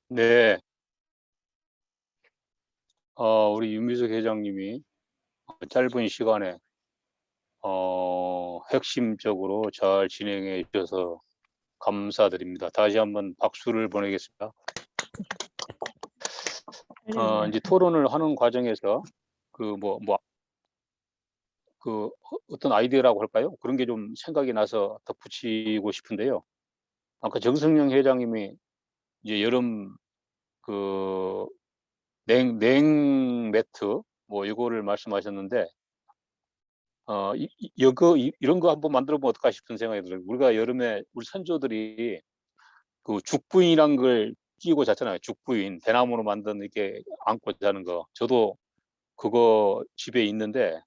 네, 우리 윤미숙 회장님이 짧은 시간에 핵심적으로 잘 진행해 주셔서 감사드립니다. 다시 한번 박수를 보내겠습니다. 이제 토론을 하는 과정에서 그 어떤 아이디어라고 할까요? 그런 게 좀 생각이 나서 덧붙이고 싶은데요. 아까 정승영 회장님이 이제 여름 그 냉 매트 뭐 이거를 말씀하셨는데 이런 거 한번 만들어 보면 어떨까 싶은 생각이 들어요. 우리가 여름에 우리 선조들이 그 죽부인이란 걸 끼고 잤잖아요. 죽부인, 대나무로 만든 이렇게 안고 자는 거. 저도 그거 집에 있는데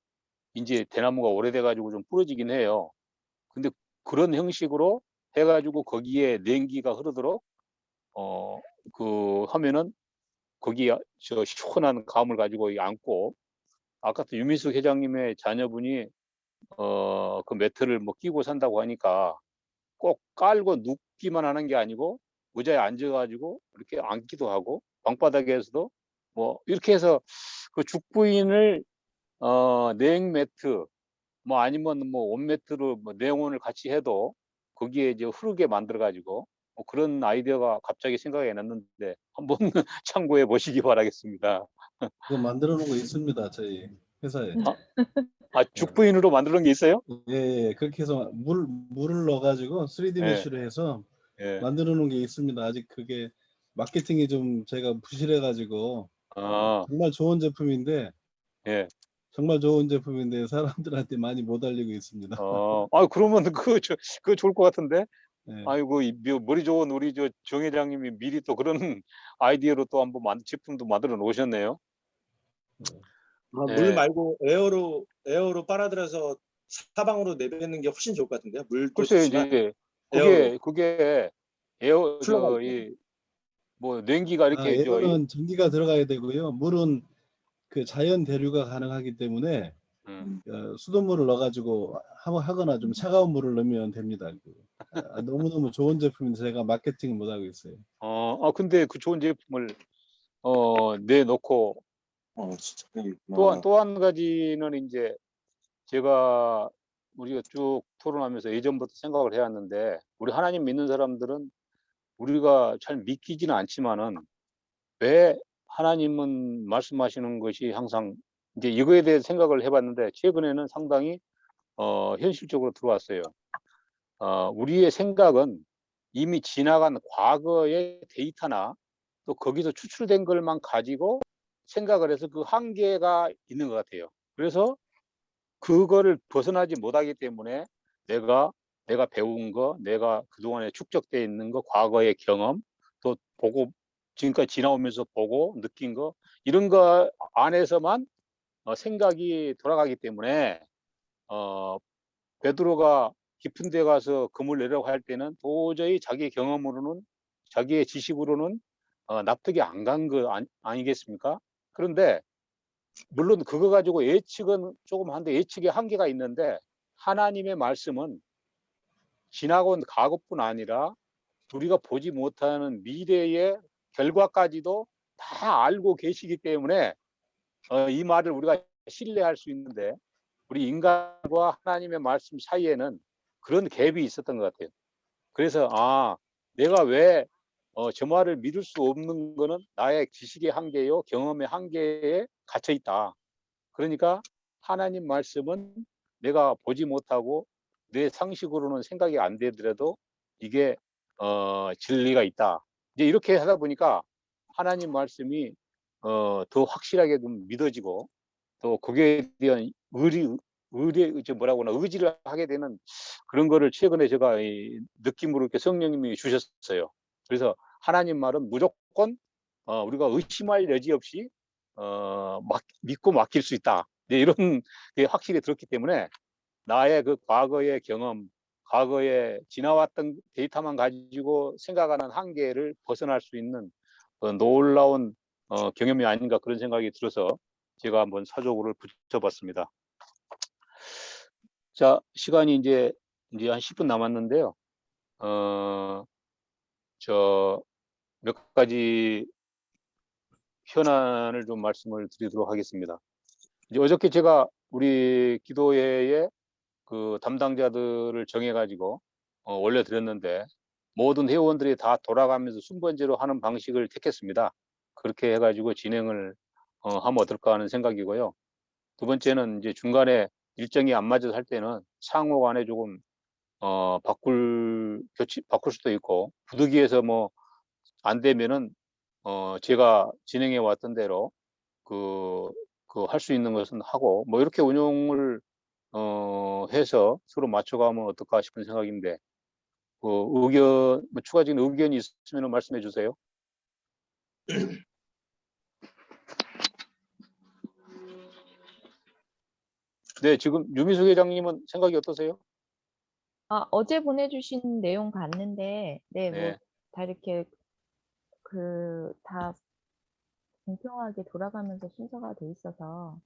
이제 대나무가 오래돼가지고 좀 부러지긴 해요. 근데 그런 형식으로 해가지고 거기에 냉기가 흐르도록 어, 하면은 거기에 저 시원한 감을 가지고 안고 아까 또 유미숙 회장님의 자녀분이 그 매트를 뭐 끼고 산다고 하니까 꼭 깔고 눕기만 하는 게 아니고 의자에 앉아가지고 이렇게 앉기도 하고 방바닥에서도 뭐 이렇게 해서 그 죽부인을 냉 매트 뭐 아니면 뭐 온매트로 뭐 냉온을 같이 해도 거기에 이제 흐르게 만들어 가지고 뭐 그런 아이디어가 갑자기 생각이 났는데 한번 참고해 보시기 바라겠습니다. 그거 만들어 놓은 거 있습니다. 저희 회사에. 아, 아 어, 죽부인으로 만들어 놓은 게 있어요? 예, 예. 그렇게 해서 물을 넣어가지고 3D 예, 메쉬로 해서 예. 만들어 놓은 게 있습니다. 아직 그게 마케팅이 좀 제가 부실해가지고 아, 정말 좋은 제품인데 예. 정말 좋은 제품인데 사람들한테 많이 못 알리고 있습니다. 그러면 그거 좋을 것 같은데? 예. 아이고, 머리 좋은 우리 정 회장님이 미리 또 그런 아이디어로 또 한번 제품도 만들어 놓으셨네요. 물 예. 말고 에어로 빨아들여서 사방으로 내뱉는 게 훨씬 좋을 것 같은데요. 물도 글쎄요, 좋지만 이제, 에어로 그게, 에어, 쿨러가 있잖아요. 뭐, 냉기가 이렇게, 에어는 전기가 들어가야 되고요. 물은 그 자연 대류가 가능하기 때문에 음. 수돗물을 넣어가지고 하거나 좀 차가운 물을 넣으면 됩니다. 너무너무 좋은 제품인데 제가 마케팅을 못 하고 있어요. 근데 그 좋은 제품을, 내놓고, 진짜. 또 한 가지는 이제, 제가, 우리가 쭉 토론하면서 예전부터 생각을 해왔는데, 우리 하나님 믿는 사람들은 우리가 잘 믿기지는 않지만은, 왜 하나님은 말씀하시는 것이 항상, 이제 이거에 대해 생각을 해봤는데, 최근에는 상당히, 현실적으로 들어왔어요. 우리의 생각은 이미 지나간 과거의 데이터나 또 거기서 추출된 것만 가지고 생각을 해서 그 한계가 있는 것 같아요. 그래서 그거를 벗어나지 못하기 때문에 내가 내가 배운 거, 내가 그동안에 축적되어 있는 거, 과거의 경험, 또 보고 지금까지 지나오면서 보고 느낀 거 이런 거 안에서만 생각이 돌아가기 때문에 어, 베드로가 깊은 데 가서 금을 내려고 할 때는 도저히 자기 경험으로는 자기의 지식으로는 납득이 안 간 거 아니겠습니까? 그런데 물론 그거 가지고 예측은 조금 한데 예측의 한계가 있는데 하나님의 말씀은 지나고 온 과거뿐 아니라 우리가 보지 못하는 미래의 결과까지도 다 알고 계시기 때문에 이 말을 우리가 신뢰할 수 있는데 우리 인간과 하나님의 말씀 사이에는 그런 갭이 있었던 것 같아요. 그래서 내가 왜 저 말을 믿을 수 없는 거는 나의 지식의 한계요 경험의 한계에 갇혀 있다. 그러니까 하나님 말씀은 내가 보지 못하고 내 상식으로는 생각이 안 되더라도 이게 진리가 있다. 이제 이렇게 하다 보니까 하나님 말씀이 더 확실하게 좀 믿어지고 또 거기에 대한 의지를 하게 되는 그런 거를 최근에 제가 느낌으로 이렇게 성령님이 주셨어요. 그래서 하나님 말은 무조건 우리가 의심할 여지 없이 믿고 맡길 수 있다. 네, 이런 게 확실히 들었기 때문에 나의 그 과거의 경험, 과거에 지나왔던 데이터만 가지고 생각하는 한계를 벗어날 수 있는 놀라운 경험이 아닌가 그런 생각이 들어서 제가 한번 사족을 붙여봤습니다. 자, 시간이 이제 한 10분 남았는데요. 어, 저 몇 가지 현안을 좀 말씀을 드리도록 하겠습니다. 이제 어저께 제가 우리 기도회에 그 담당자들을 정해가지고 올려드렸는데 모든 회원들이 다 돌아가면서 순번제로 하는 방식을 택했습니다. 그렇게 해가지고 진행을 하면 어떨까 하는 생각이고요. 두 번째는 이제 중간에 일정이 안 맞아서 할 때는 상호 간에 조금 바꿀 수도 있고 부득이해서 뭐 안 되면은 제가 진행해 왔던 대로 그 할 수 있는 것은 하고 뭐 이렇게 운영을 해서 서로 맞춰가면 어떨까 싶은 생각인데 그 의견 뭐 추가적인 의견이 있으면 말씀해 주세요. 네, 지금 유미숙 회장님은 생각이 어떠세요? 아, 어제 보내주신 내용 봤는데, 네, 뭐, 네, 다 이렇게, 다 공평하게 돌아가면서 순서가 돼 있어서,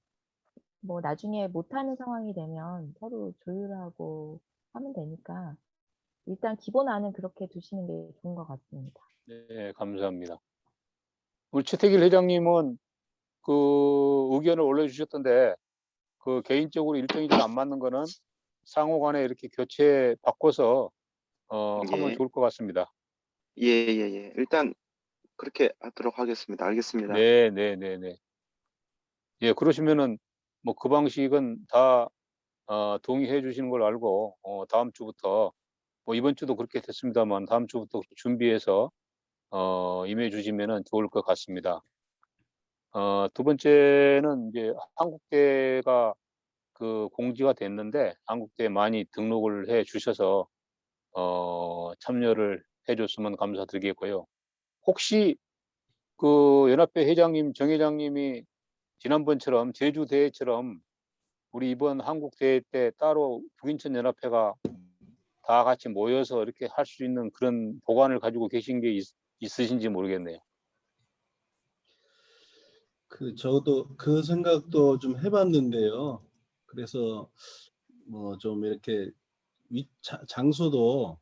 뭐, 나중에 못하는 상황이 되면 서로 조율하고 하면 되니까, 일단 기본안은 그렇게 두시는 게 좋은 것 같습니다. 네, 감사합니다. 우리 최태길 회장님은 그 의견을 올려주셨던데 그 개인적으로 일정이 좀 안 맞는 거는 상호간에 이렇게 교체 바꿔서 하면 예, 좋을 것 같습니다. 예. 일단 그렇게 하도록 하겠습니다. 알겠습니다. 네, 네, 네, 네. 예, 그러시면은 뭐 그 방식은 다 동의해 주시는 걸 알고 다음 주부터 뭐 이번 주도 그렇게 됐습니다만 다음 주부터 준비해서 임해 주시면은 좋을 것 같습니다. 두 번째는 이제 한국대가 그 공지가 됐는데 한국대에 많이 등록을 해 주셔서 참여를 해 줬으면 감사드리겠고요. 혹시 그 연합회 회장님, 정 회장님이 지난번처럼 제주 대회처럼 우리 이번 한국 대회 때 따로 북인천 연합회가 다 같이 모여서 이렇게 할 수 있는 그런 보관을 가지고 계신 게 있으신지 모르겠네요. 저도 그 생각도 좀 해봤는데요. 그래서 뭐 좀 이렇게 장소도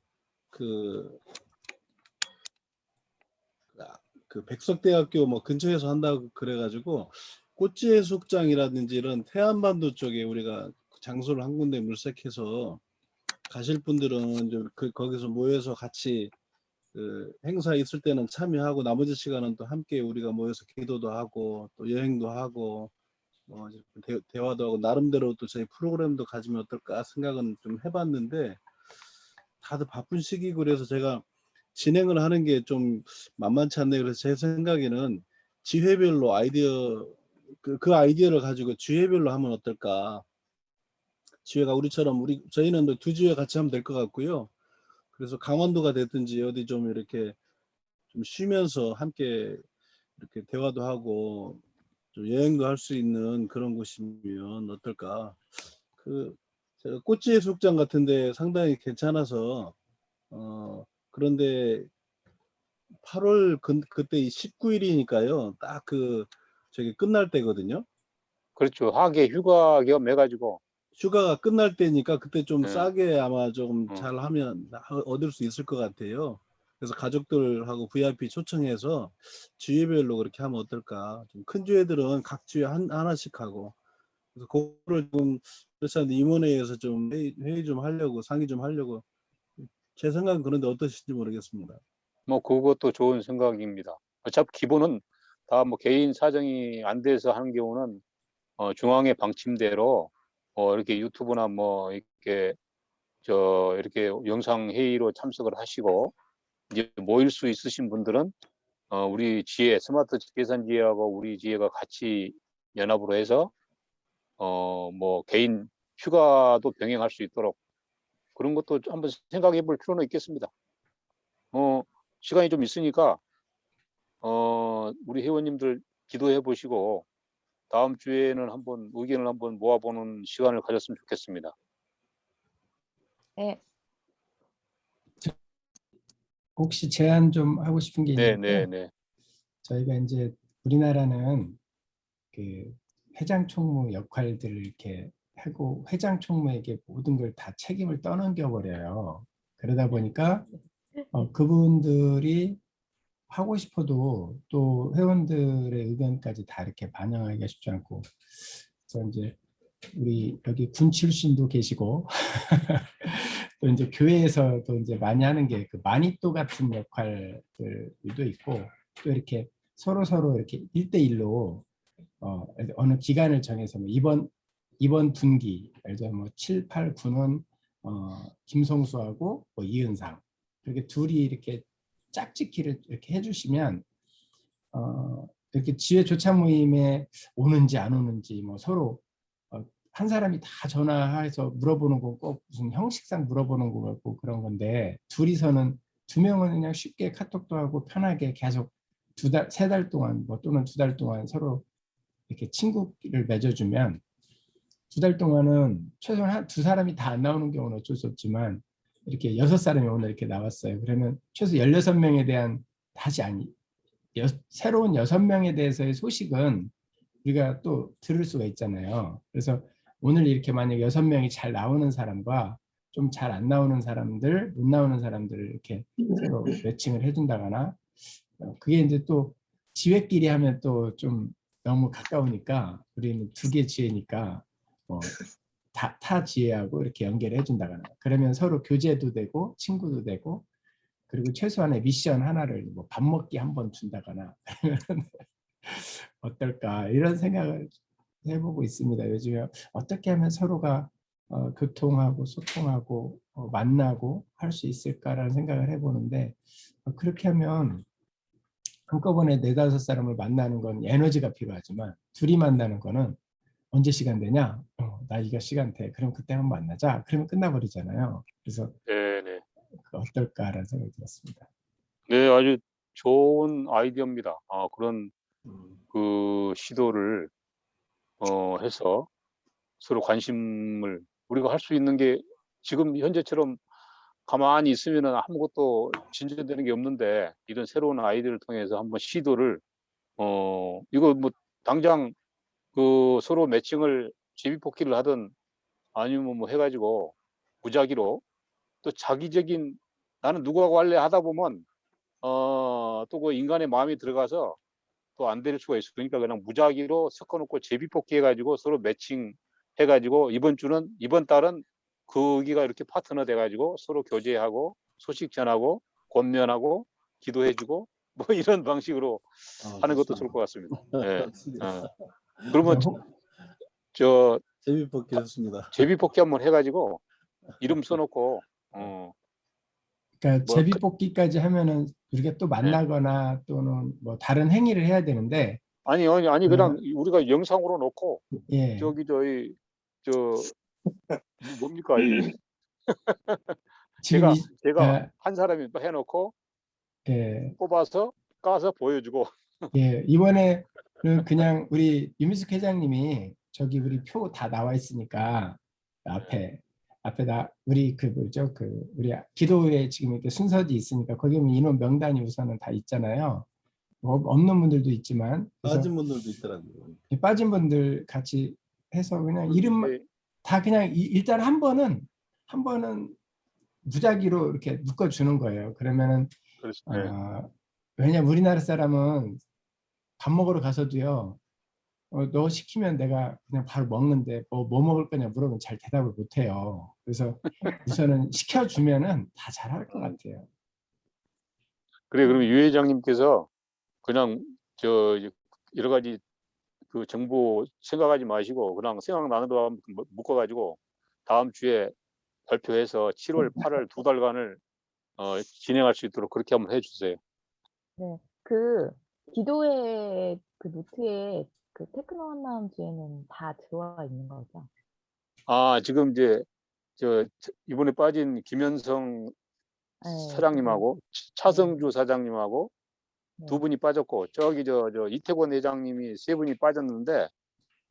그, 그 백석대학교 뭐 근처에서 한다고 그래가지고 꽃지해수욕장이라든지 이런 태안반도 쪽에 우리가 장소를 한 군데 물색해서 가실 분들은 좀 거기서 모여서 같이 그 행사 있을 때는 참여하고 나머지 시간은 또 함께 우리가 모여서 기도도 하고 또 여행도 하고 뭐 대화도 하고 나름대로 또 저희 프로그램도 가지면 어떨까 생각은 좀 해봤는데 다들 바쁜 시기고 그래서 제가 진행을 하는 게 좀 만만치 않네요. 그래서 제 생각에는 지회별로 아이디어 그 아이디어를 가지고 지회별로 하면 어떨까. 지회가 우리처럼 저희는 두 지회 같이 하면 될 것 같고요. 그래서 강원도가 됐든지 어디 좀 이렇게 좀 쉬면서 함께 이렇게 대화도 하고 좀 여행도 할 수 있는 그런 곳이면 어떨까. 제가 꽃지해수욕장 같은데 상당히 괜찮아서 그런데 8월 그때 19일이니까요. 딱 저기 끝날 때거든요. 그렇죠. 하계 휴가 겸해가지고 휴가가 끝날 때니까 그때 좀 예, 싸게 아마 조금 어, 잘 하면 얻을 수 있을 것 같아요. 그래서 가족들하고 VIP 초청해서 주회별로 그렇게 하면 어떨까. 좀 큰 주회들은 각 주에 하나씩 하고. 그래서 그거를 좀 그래서 임원회에서 좀 회의 좀 하려고 상의 좀 하려고 제 생각은 그런데 어떠신지 모르겠습니다. 뭐 그것도 좋은 생각입니다. 어차피 기본은 다 뭐 개인 사정이 안 돼서 하는 경우는 중앙의 방침대로 이렇게 유튜브나 뭐 이렇게 이렇게 영상 회의로 참석을 하시고 이제 모일 수 있으신 분들은 우리 지혜 스마트 계산 지혜하고 우리 지혜가 같이 연합으로 해서 뭐 개인 휴가도 병행할 수 있도록 그런 것도 한번 생각해 볼 필요는 있겠습니다. 시간이 좀 있으니까 우리 회원님들 기도해 보시고 다음 주에는 한번 의견을 한번 모아보는 시간을 가졌으면 좋겠습니다. 네, 혹시 제안 좀 하고 싶은 게 네, 있는데 네, 네. 저희가 이제 우리나라는 그 회장 총무 역할들을 이렇게 하고 회장 총무에게 모든 걸 다 책임을 떠넘겨 버려요. 그러다 보니까 그분들이 하고 싶어도 또 회원들의 의견까지 다 이렇게 반영하기가 쉽지 않고, 그래서 이제 우리 여기 군 출신도 계시고 또 이제 교회에서도 이제 많이 하는 게 그 마니또 같은 역할들도 있고, 또 이렇게 서로 이렇게 1대1로 어느 기간을 정해서 뭐 이번 분기 예를 들어 뭐 7, 8, 9는 김성수하고 뭐 이은상 이렇게 둘이 이렇게 짝짓기를 이렇게 해주시면 이렇게 지회 조차 모임에 오는지 안 오는지 뭐 서로 한 사람이 다 전화해서 물어보는 거 꼭 무슨 형식상 물어보는 거 같고 그런 건데, 둘이서는 2명은 그냥 쉽게 카톡도 하고 편하게 계속 3달 동안 뭐 또는 2달 동안 서로 이렇게 친구를 맺어주면 2달 동안은 최소한 2사람이 다 안 나오는 경우는 어쩔 수 없지만 이렇게 6사람이 오늘 이렇게 나왔어요. 그러면 최소 16명에 대한 새로운 6명에 대해서의 소식은 우리가 또 들을 수가 있잖아요. 그래서 오늘 이렇게 만약 6명이 잘 나오는 사람과 좀 잘 안 나오는 사람들, 못 나오는 사람들을 이렇게 서로 매칭을 해준다거나, 그게 이제 또 지회끼리 하면 또 좀 너무 가까우니까 우리는 2개 지회니까 타 지회하고 이렇게 연결해 준다거나, 그러면 서로 교제도 되고 친구도 되고, 그리고 최소한의 미션 하나를 뭐 밥 먹기 한번 준다거나 어떨까 이런 생각을 해보고 있습니다. 요즘에 어떻게 하면 서로가 교통하고 소통하고 만나고 할 수 있을까라는 생각을 해보는데, 그렇게 하면 한꺼번에 4-5사람을 만나는 건 에너지가 필요하지만 둘이 만나는 거는 언제 시간 되냐? 나 이거 시간 돼. 그럼 그때 한번 만나자. 그러면 끝나버리잖아요. 그래서 네네. 어떨까라는 생각이 들었습니다. 네, 아주 좋은 아이디어입니다. 그런 그 시도를 해서 서로 관심을 우리가 할 수 있는 게 지금 현재처럼 가만히 있으면은 아무것도 진전되는 게 없는데, 이런 새로운 아이디어를 통해서 한번 시도를 이거 뭐 당장 그 서로 매칭을 제비뽑기를 하든 아니면 뭐 해가지고 무작위로 또 자기적인 나는 누구하고 할래 하다 보면 또 그 인간의 마음이 들어가서 또 안 될 수가 있어. 그러니까 그냥 무작위로 섞어놓고 제비뽑기 해가지고 서로 매칭 해가지고 이번 달은 거기가 이렇게 파트너 돼가지고 서로 교제하고 소식 전하고 권면하고 기도해주고 뭐 이런 방식으로 하는 것도 좋을 것 같습니다. 예. 그러면 저 재미있게 했습니다. 제비뽑기 한번 해가지고 이름 써놓고 그러니까 뭐 제비뽑기까지 하면은 우리가 또 만나거나 또는 뭐 다른 행위를 해야 되는데, 아니 그냥 우리가 영상으로 놓고 예, 저희 뭡니까 이 지금 제가 한 사람이 또 해놓고 뽑아서 까서 보여주고. 이번에는 그냥 우리 유미숙 회장님이 저기 우리 표 다 나와 있으니까 앞에 우리 그 뭐죠, 우리 기도회 지금 이렇게 순서지 있으니까 거기 보면 인원 명단이 우선은 다 있잖아요. 뭐 없는 분들도 있지만, 그래서 빠진 분들도 있더라고요. 빠진 분들 같이 해서 그냥 이름 다 그냥 일단 한 번은 무작위로 이렇게 묶어주는 거예요. 그러면은 왜냐면 우리나라 사람은 밥 먹으러 가서도요, 너 시키면 내가 그냥 바로 먹는데 뭐 먹을 거냐 물어보면 잘 대답을 못 해요. 그래서 우선은 시켜주면은 다 잘할 것 같아요. 그래, 그러면 유 회장님께서 그냥 여러 가지 그 정보 생각하지 마시고 그냥 생각나는 거 묶어가지고 다음 주에 발표해서 7월, 8월 2달간을 진행할 수 있도록 그렇게 한번 해주세요. 네, 그 기도회 그 노트에 그 테크노 한마음주에는 다 들어와 있는 거죠? 지금 이제 이번에 빠진 김현성 사장님하고 차성주 사장님하고 네. 2분이 빠졌고 저기 이태권 회장님이 3분이 빠졌는데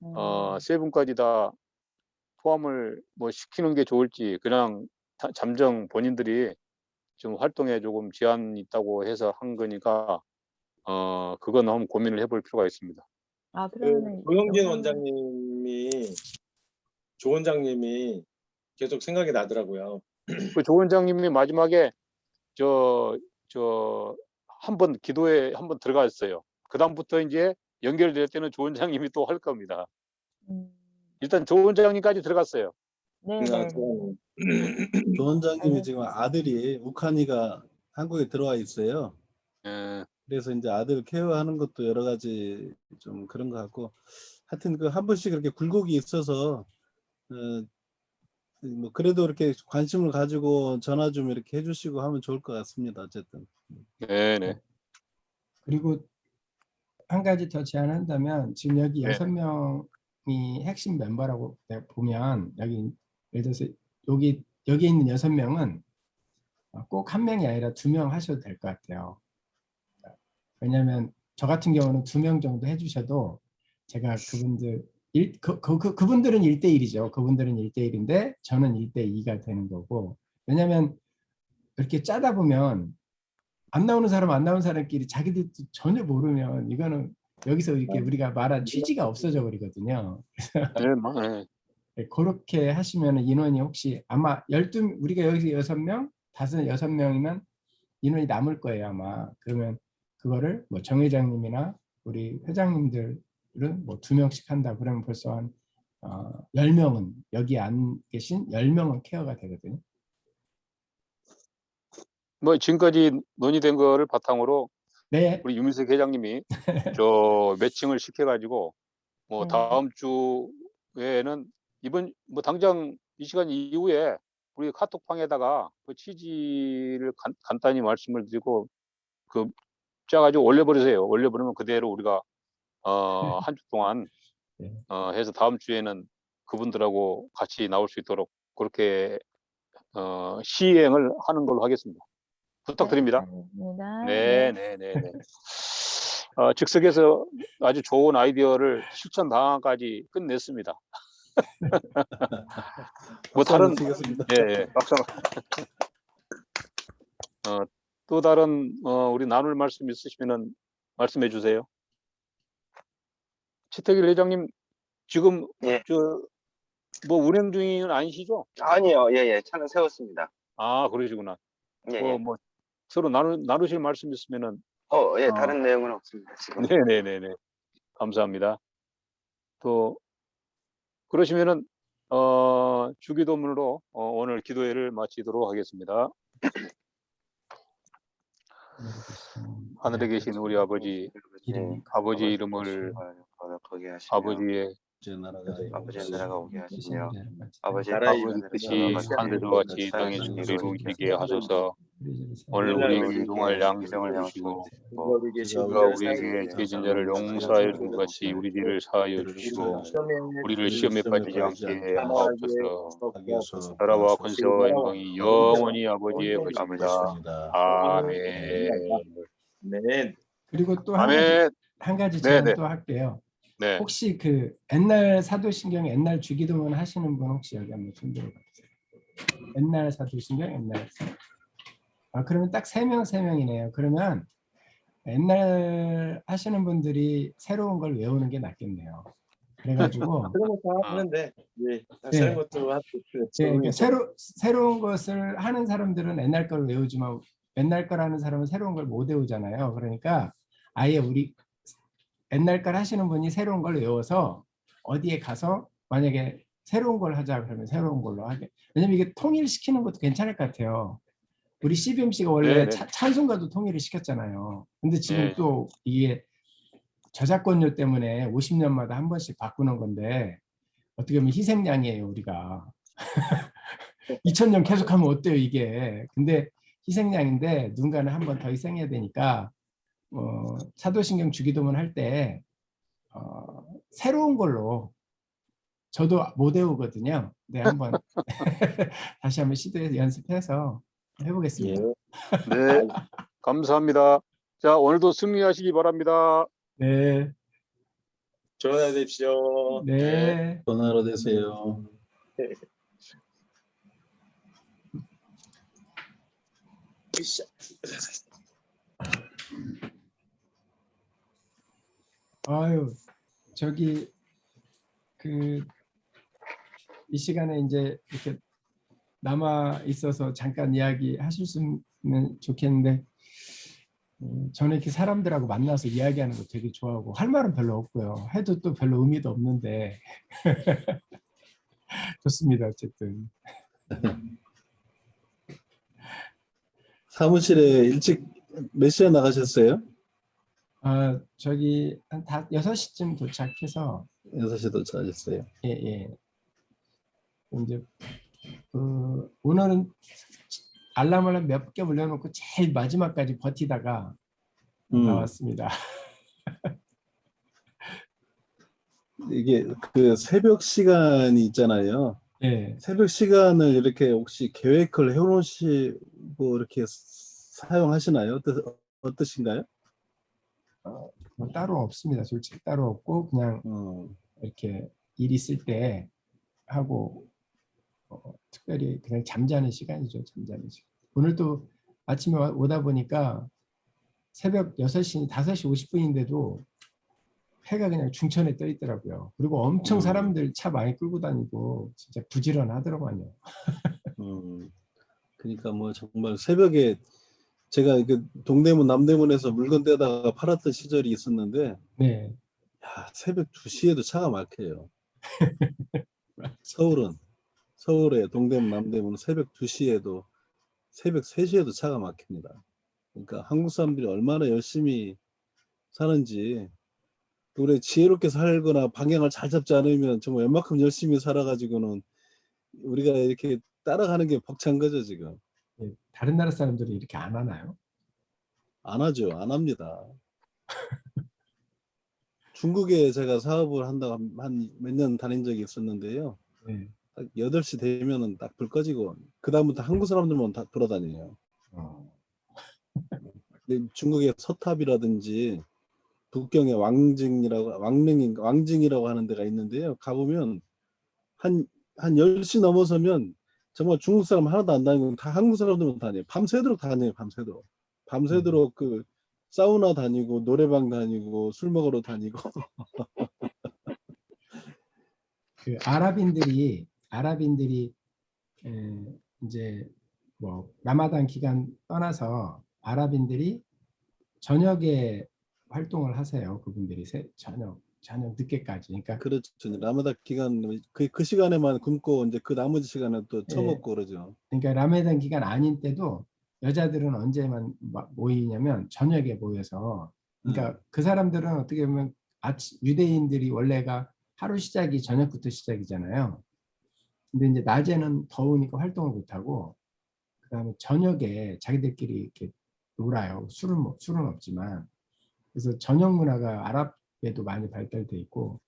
3분까지 다 포함을 뭐 시키는 게 좋을지 그냥 잠정 본인들이 좀 활동에 조금 제한이 있다고 해서 한 거니까 그건 한번 고민을 해볼 필요가 있습니다. 그러면은 조영진 조 원장님이 계속 생각이 나더라고요. 그 조 원장님이 마지막에 한번 기도에 한번 들어갔어요. 그다음부터 이제 연결될 때는 조 원장님이 또 할 겁니다. 일단 조 원장님까지 들어갔어요. 네네네. 조 원장님이 아유. 지금 아들이 우칸이가 한국에 들어와 있어요. 예. 그래서 이제 아들 케어하는 것도 여러 가지 좀 그런 것 같고, 하여튼 그 한 번씩 그렇게 굴곡이 있어서 뭐 그래도 이렇게 관심을 가지고 전화 좀 이렇게 해주시고 하면 좋을 것 같습니다. 어쨌든. 네네. 그리고 한 가지 더 제안한다면 지금 여기 네네. 6명이 핵심 멤버라고 내가 보면 여기 예를 들어서 여기 있는 6명은 꼭 한 명이 아니라 2명 하셔도 될 것 같아요. 왜냐하면 저 같은 경우는 2명 정도 해주셔도 제가 그분들은 1대1이죠. 그분들은 1대1인데 저는 1대2가 되는 거고, 왜냐하면 이렇게 짜다 보면 안 나오는 사람 안 나오는 사람끼리 자기들도 전혀 모르면 이거는 여기서 이렇게 우리가 말한 취지가 없어져 버리거든요. 네. 네, 그렇게 하시면 인원이 혹시 아마 우리가 여기서 6명, 6명이면 인원이 남을 거예요 아마. 그러면 그거를 뭐 정 회장님이나 우리 회장님들은 뭐 2명씩 한다 그러면 벌써 한 10명은 여기 안 계신 10명은 케어가 되거든요. 뭐 지금까지 논의된 거를 바탕으로 네. 우리 유민석 회장님이 저 매칭을 시켜가지고 뭐 네. 다음 주에는 이번 뭐 당장 이 시간 이후에 우리 카톡방에다가 그 취지를 간단히 말씀을 드리고 그 짜가지고 올려버리세요. 올려버리면 그대로 우리가 한 주 동안 네. 해서 다음 주에는 그분들하고 같이 나올 수 있도록 그렇게 시행을 하는 걸로 하겠습니다. 부탁드립니다. 알겠습니다. 네. 즉석에서 아주 좋은 아이디어를 실천 방안까지 끝냈습니다. 뭐 박수 한번 다른 치겠습니다. 예, 박수. 또 다른 우리 나눌 말씀 있으시면은 말씀해 주세요. 최태길 회장님 지금 예. 뭐 운행 중은 아니시죠? 아니요, 예, 차는 세웠습니다. 아, 그러시구나. 예. 뭐 서로 나누실 말씀 있으면은 예, 다른 내용은 없습니다, 지금. 네네네네. 감사합니다. 또 그러시면은 주기도문으로 오늘 기도회를 마치도록 하겠습니다. 하늘에 계신 우리 아버지, 아버지 이름을 거룩하게 하시며 아버지의 제 나라가 아버지의 나라가 오게 하시며 나라의 아버지 뜻이 하늘에서 같이 땅에서 이루어지게 하소서. 오늘 우리에게 일용할 양식을 주시고 우리가 우리에게 죄진 자를 용서하여 준 것 같이 우리 죄를 사하여 주시고 우리를 시험에 빠지지 않게 하옵소서. 나라와 권세와 영광이 영원히 아버지의 것입니다. 아멘. 네. 그리고 또 아멘. 한 가지 네네. 제안 또 할게요. 네. 혹시 그 옛날 사도신경 옛날 주기도문 하시는 분 혹시 여기 한번 손 들어봐주세요. 옛날 사도신경 옛날. 그러면 딱 3명이네요. 그러면 옛날 하시는 분들이 새로운 걸 외우는 게 낫겠네요. 그래가지고 그런 것도 하는데 네. 새로운 것도 하고 그러니까 새로운 것을 하는 사람들은 옛날 걸 외우지만 옛날 걸 하는 사람은 새로운 걸 못 외우잖아요. 그러니까 아예 우리 옛날 걸 하시는 분이 새로운 걸 외워서 어디에 가서 만약에 새로운 걸 하자 그러면 새로운 걸로 하게. 왜냐면 이게 통일시키는 것도 괜찮을 것 같아요. 우리 CBMC가 원래 네네. 찬송가도 통일을 시켰잖아요. 근데 지금 네. 또 이게 저작권료 때문에 50년마다 한 번씩 바꾸는 건데 어떻게 보면 희생양이에요 우리가. 2000년 계속하면 어때요 이게. 근데 희생양인데 누군가는 한 번 더 희생해야 되니까 사도신경 주기도문 할 때 새로운 걸로 저도 못 외우거든요. 네, 한번 다시 한번 시도해서 연습해서 해보겠습니다. 네. 감사합니다. 자, 오늘도 승리하시기 바랍니다. 네. 좋은 하루 되십시오. 네. 좋은 하루 되세요. 아유, 저기 이 시간에 이제 이렇게 남아 있어서 잠깐 이야기 하실 수 있으면 좋겠는데 저는 이렇게 사람들하고 만나서 이야기하는 거 되게 좋아하고 할 말은 별로 없고요. 해도 또 별로 의미도 없는데 좋습니다. 어쨌든. 사무실에 일찍 몇 시에 나가셨어요? 저기 한 6시쯤 도착해서 6시 도착하셨어요. 예. 이제 오늘은 알람을 몇 개 올려놓고 제일 마지막까지 버티다가 나왔습니다. 이게 그 새벽 시간이 있잖아요. 예. 새벽 시간을 이렇게 혹시 계획을 해놓으시고 이렇게 사용하시나요? 어떠신가요? 뭐 따로 없습니다. 솔직히 따로 없고 그냥 이렇게 일 있을 때 하고 특별히 그냥 잠자는 시간이죠. 잠자는 시간. 오늘 또 아침에 오다 보니까 새벽 5시 50분인데도 해가 그냥 중천에 떠 있더라고요. 그리고 엄청 사람들 차 많이 끌고 다니고 진짜 부지런하더라고요. 그러니까 뭐 정말 새벽에 제가 그 동대문 남대문에서 물건 떼다가 팔았던 시절이 있었는데 네. 야, 새벽 2시에도 차가 막혀요. 서울에 동대문 남대문 새벽 2시에도 새벽 3시에도 차가 막힙니다. 그러니까 한국 사람들이 얼마나 열심히 사는지, 우리 지혜롭게 살거나 방향을 잘 잡지 않으면 정말 웬만큼 열심히 살아가지고는 우리가 이렇게 따라가는 게 벅찬 거죠 지금. 예, 다른 나라 사람들이 이렇게 안 하나요? 안 하죠. 안 합니다. 중국에 제가 사업을 한다고 한 몇 년 다닌 적이 있었는데요. 네. 딱 8시 되면은 딱 불 꺼지고 그다음부터 한국 사람들만 다 돌아다녀요. 근데 중국의 서탑이라든지 북경의 왕징이라고 하는 데가 있는데요. 가보면 한 10시 넘어서면 정말 중국 사람 하나도 안 다니고 다 한국 사람들만 다녀요. 밤새도록 다녀요. 밤새도록 그 사우나 다니고 노래방 다니고 술 먹으러 다니고. 그 아랍인들이 이제 뭐 라마단 기간 떠나서 아랍인들이 저녁에 활동을 하세요. 그분들이 저녁 늦게까지. 그러니까 그렇죠. 라마단 기간 그 시간에만 굶고 이제 그 나머지 시간에 또 처먹고 그러죠. 그러니까 라마단 기간 아닌 때도 여자들은 언제만 모이냐면 저녁에 모여서, 그러니까 그 사람들은 어떻게 보면 유대인들이 원래가 하루 시작이 저녁부터 시작이잖아요. 근데 이제 낮에는 더우니까 활동을 못하고 그다음에 저녁에 자기들끼리 이렇게 놀아요. 술은 없지만. 그래서 저녁 문화가 아랍에도 많이 발달돼 있고,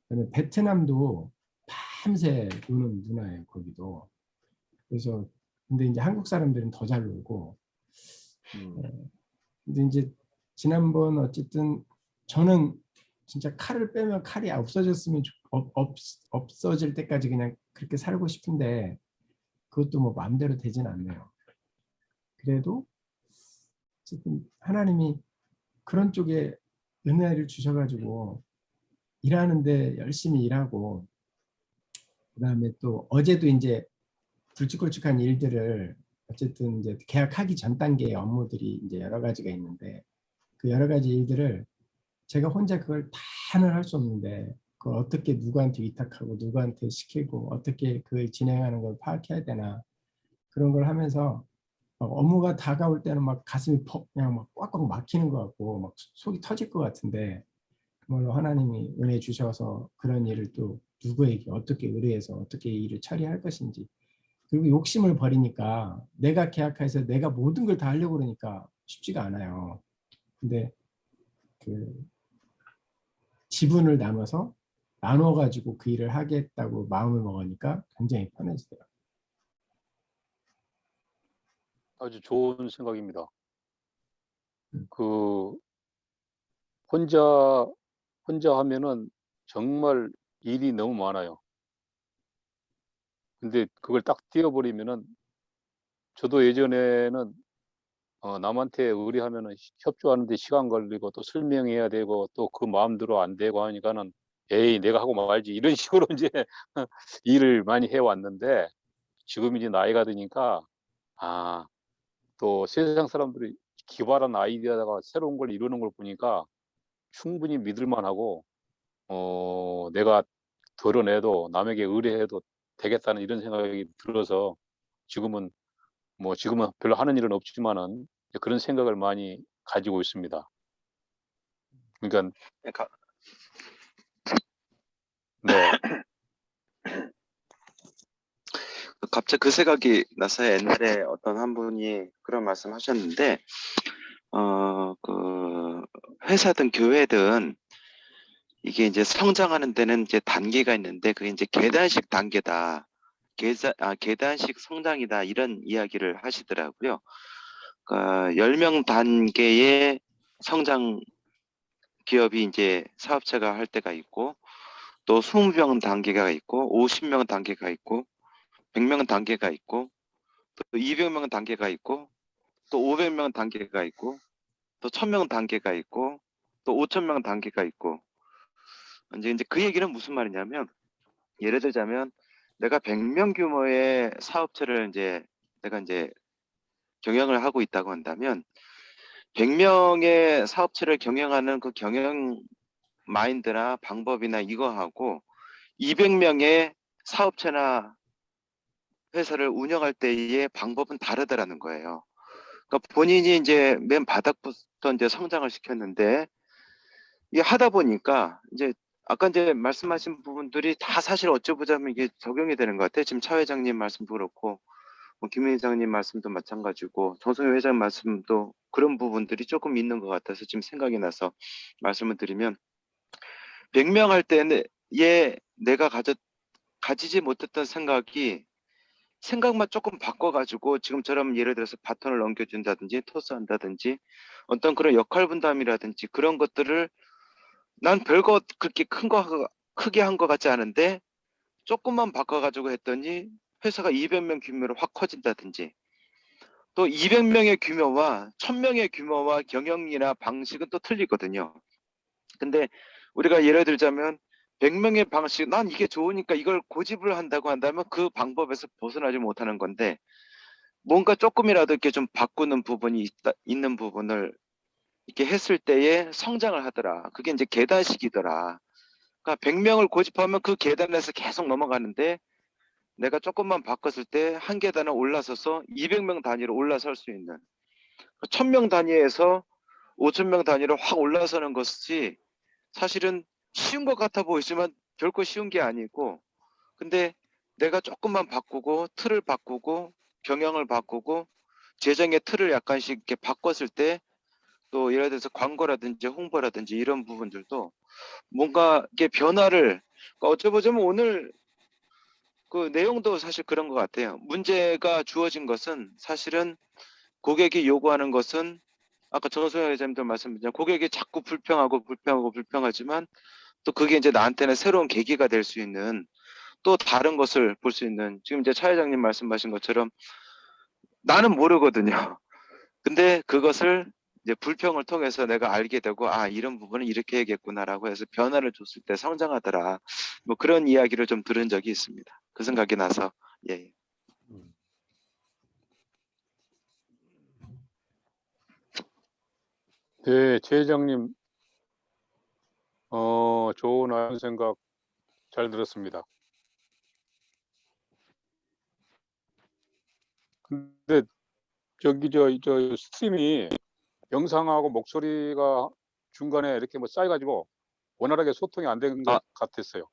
그다음에 베트남도 밤새 노는 문화예요. 거기도. 그래서 근데 이제 한국 사람들은 더 잘 놀고. 근데 이제 지난번 어쨌든 저는 진짜 칼을 빼면 칼이 없어졌으면 없어질 때까지 그냥 그렇게 살고 싶은데 그것도 뭐 마음대로 되진 않네요. 그래도 어쨌든 하나님이 그런 쪽에 은혜를 주셔가지고 일하는데 열심히 일하고, 그다음에 또 어제도 이제 굵직굵직한 일들을 어쨌든 이제 계약하기 전 단계의 업무들이 이제 여러 가지가 있는데 그 여러 가지 일들을 제가 혼자 그걸 다는 할 수 없는데 그걸 어떻게 누구한테 위탁하고 누구한테 시키고 어떻게 그 진행하는 걸 파악해야 되나, 그런 걸 하면서 막 업무가 다가올 때는 막 가슴이 그냥 막 꽉꽉 막히는 것 같고 막 속이 터질 것 같은데, 그걸로 하나님이 은혜 주셔서 그런 일을 또 누구에게 어떻게 의뢰해서 어떻게 일을 처리할 것인지, 그리고 욕심을 버리니까 내가 계약해서 내가 모든 걸 다 하려고 그러니까 쉽지가 않아요. 근데 그 지분을 나눠 가지고 그 일을 하겠다고 마음을 먹으니까 굉장히 편해지더라고요. 아주 좋은 생각입니다. 그 혼자 하면은 정말 일이 너무 많아요. 근데 그걸 딱 띄워버리면은, 저도 예전에는 남한테 의뢰하면은 협조하는데 시간 걸리고 또 설명해야 되고 또 그 마음대로 안 되고 하니까는 에이 내가 하고 말지 이런 식으로 이제 일을 많이 해왔는데, 지금 이제 나이가 드니까 또 세상 사람들이 기발한 아이디어다가 새로운 걸 이루는 걸 보니까 충분히 믿을 만하고 내가 드러내도 남에게 의뢰해도 되겠다는 이런 생각이 들어서 지금은 별로 하는 일은 없지만은 그런 생각을 많이 가지고 있습니다. 그러니까 그러니까 네. 갑자기 그 생각이 나서 옛날에 어떤 한 분이 그런 말씀하셨는데 그 회사든 교회든 이게 이제 성장하는 데는 이제 단계가 있는데 그게 이제 계단식 단계다. 계단식 성장이다. 이런 이야기를 하시더라고요. 그러니까 10명 단계의 성장 기업이 이제 사업체가 할 때가 있고 또 20명 단계가 있고 50명 단계가 있고 100명 단계가 있고 또 200명 단계가 있고 또 500명 단계가 있고 또 1000명 단계가 있고 또 5000명 단계가 있고 이제 그 얘기는 무슨 말이냐면 예를 들자면 내가 100명 규모의 사업체를 내가 경영을 하고 있다고 한다면 100명의 사업체를 경영하는 그 경영 마인드나 방법이나 이거하고 200명의 사업체나 회사를 운영할 때의 방법은 다르다라는 거예요. 그러니까 본인이 이제 맨 바닥부터 이제 성장을 시켰는데 이게 하다 보니까 이제 아까 이제 말씀하신 부분들이 다 사실 어쩌보자면 이게 적용이 되는 것 같아요. 지금 차 회장님 말씀도 그렇고 김 회장님 말씀도 마찬가지고 정성희 회장 말씀도 그런 부분들이 조금 있는 것 같아서 지금 생각이 나서 말씀을 드리면 100명 할 때는 내가 가지지 못했던 생각만 조금 바꿔가지고 지금처럼 예를 들어서 바톤을 넘겨준다든지 토스한다든지 어떤 그런 역할 분담이라든지 그런 것들을 난 별거 그렇게 크게 한 것 같지 않은데 조금만 바꿔가지고 했더니 회사가 200명 규모로 확 커진다든지 또 200명의 규모와 1000명의 규모와 경영이나 방식은 또 틀리거든요. 근데 우리가 예를 들자면 100명의 방식, 난 이게 좋으니까 이걸 고집을 한다고 한다면 그 방법에서 벗어나지 못하는 건데 뭔가 조금이라도 이렇게 좀 바꾸는 부분이 있는 부분을 이렇게 했을 때에 성장을 하더라. 그게 이제 계단식이더라. 그러니까 100명을 고집하면 그 계단에서 계속 넘어가는데 내가 조금만 바꿨을 때 한 계단을 올라서서 200명 단위로 올라설 수 있는 1000명 단위에서 5000명 단위로 확 올라서는 것이 사실은 쉬운 것 같아 보이지만 결코 쉬운 게 아니고 근데 내가 조금만 바꾸고 틀을 바꾸고 경영을 바꾸고 재정의 틀을 약간씩 이렇게 바꿨을 때 또 예를 들어서 광고라든지 홍보라든지 이런 부분들도 뭔가 이게 변화를 그러니까 어쩌보자면 오늘 그 내용도 사실 그런 것 같아요. 문제가 주어진 것은 사실은 고객이 요구하는 것은 아까 정소영 회장님도 말씀드렸지만 고객이 자꾸 불평하지만 또 그게 이제 나한테는 새로운 계기가 될 수 있는 또 다른 것을 볼 수 있는 지금 이제 차 회장님 말씀하신 것처럼 나는 모르거든요. 근데 그것을 이제 불평을 통해서 내가 알게 되고 아 이런 부분은 이렇게 해야겠구나라고 해서 변화를 줬을 때 성장하더라. 뭐 그런 이야기를 좀 들은 적이 있습니다. 그 생각이 나서 예. 네, 최 회장님 좋은 아이디어 생각 잘 들었습니다. 근데 저기 저 스트림이 영상하고 목소리가 중간에 이렇게 뭐 쌓여가지고 원활하게 소통이 안 된 것 같았어요.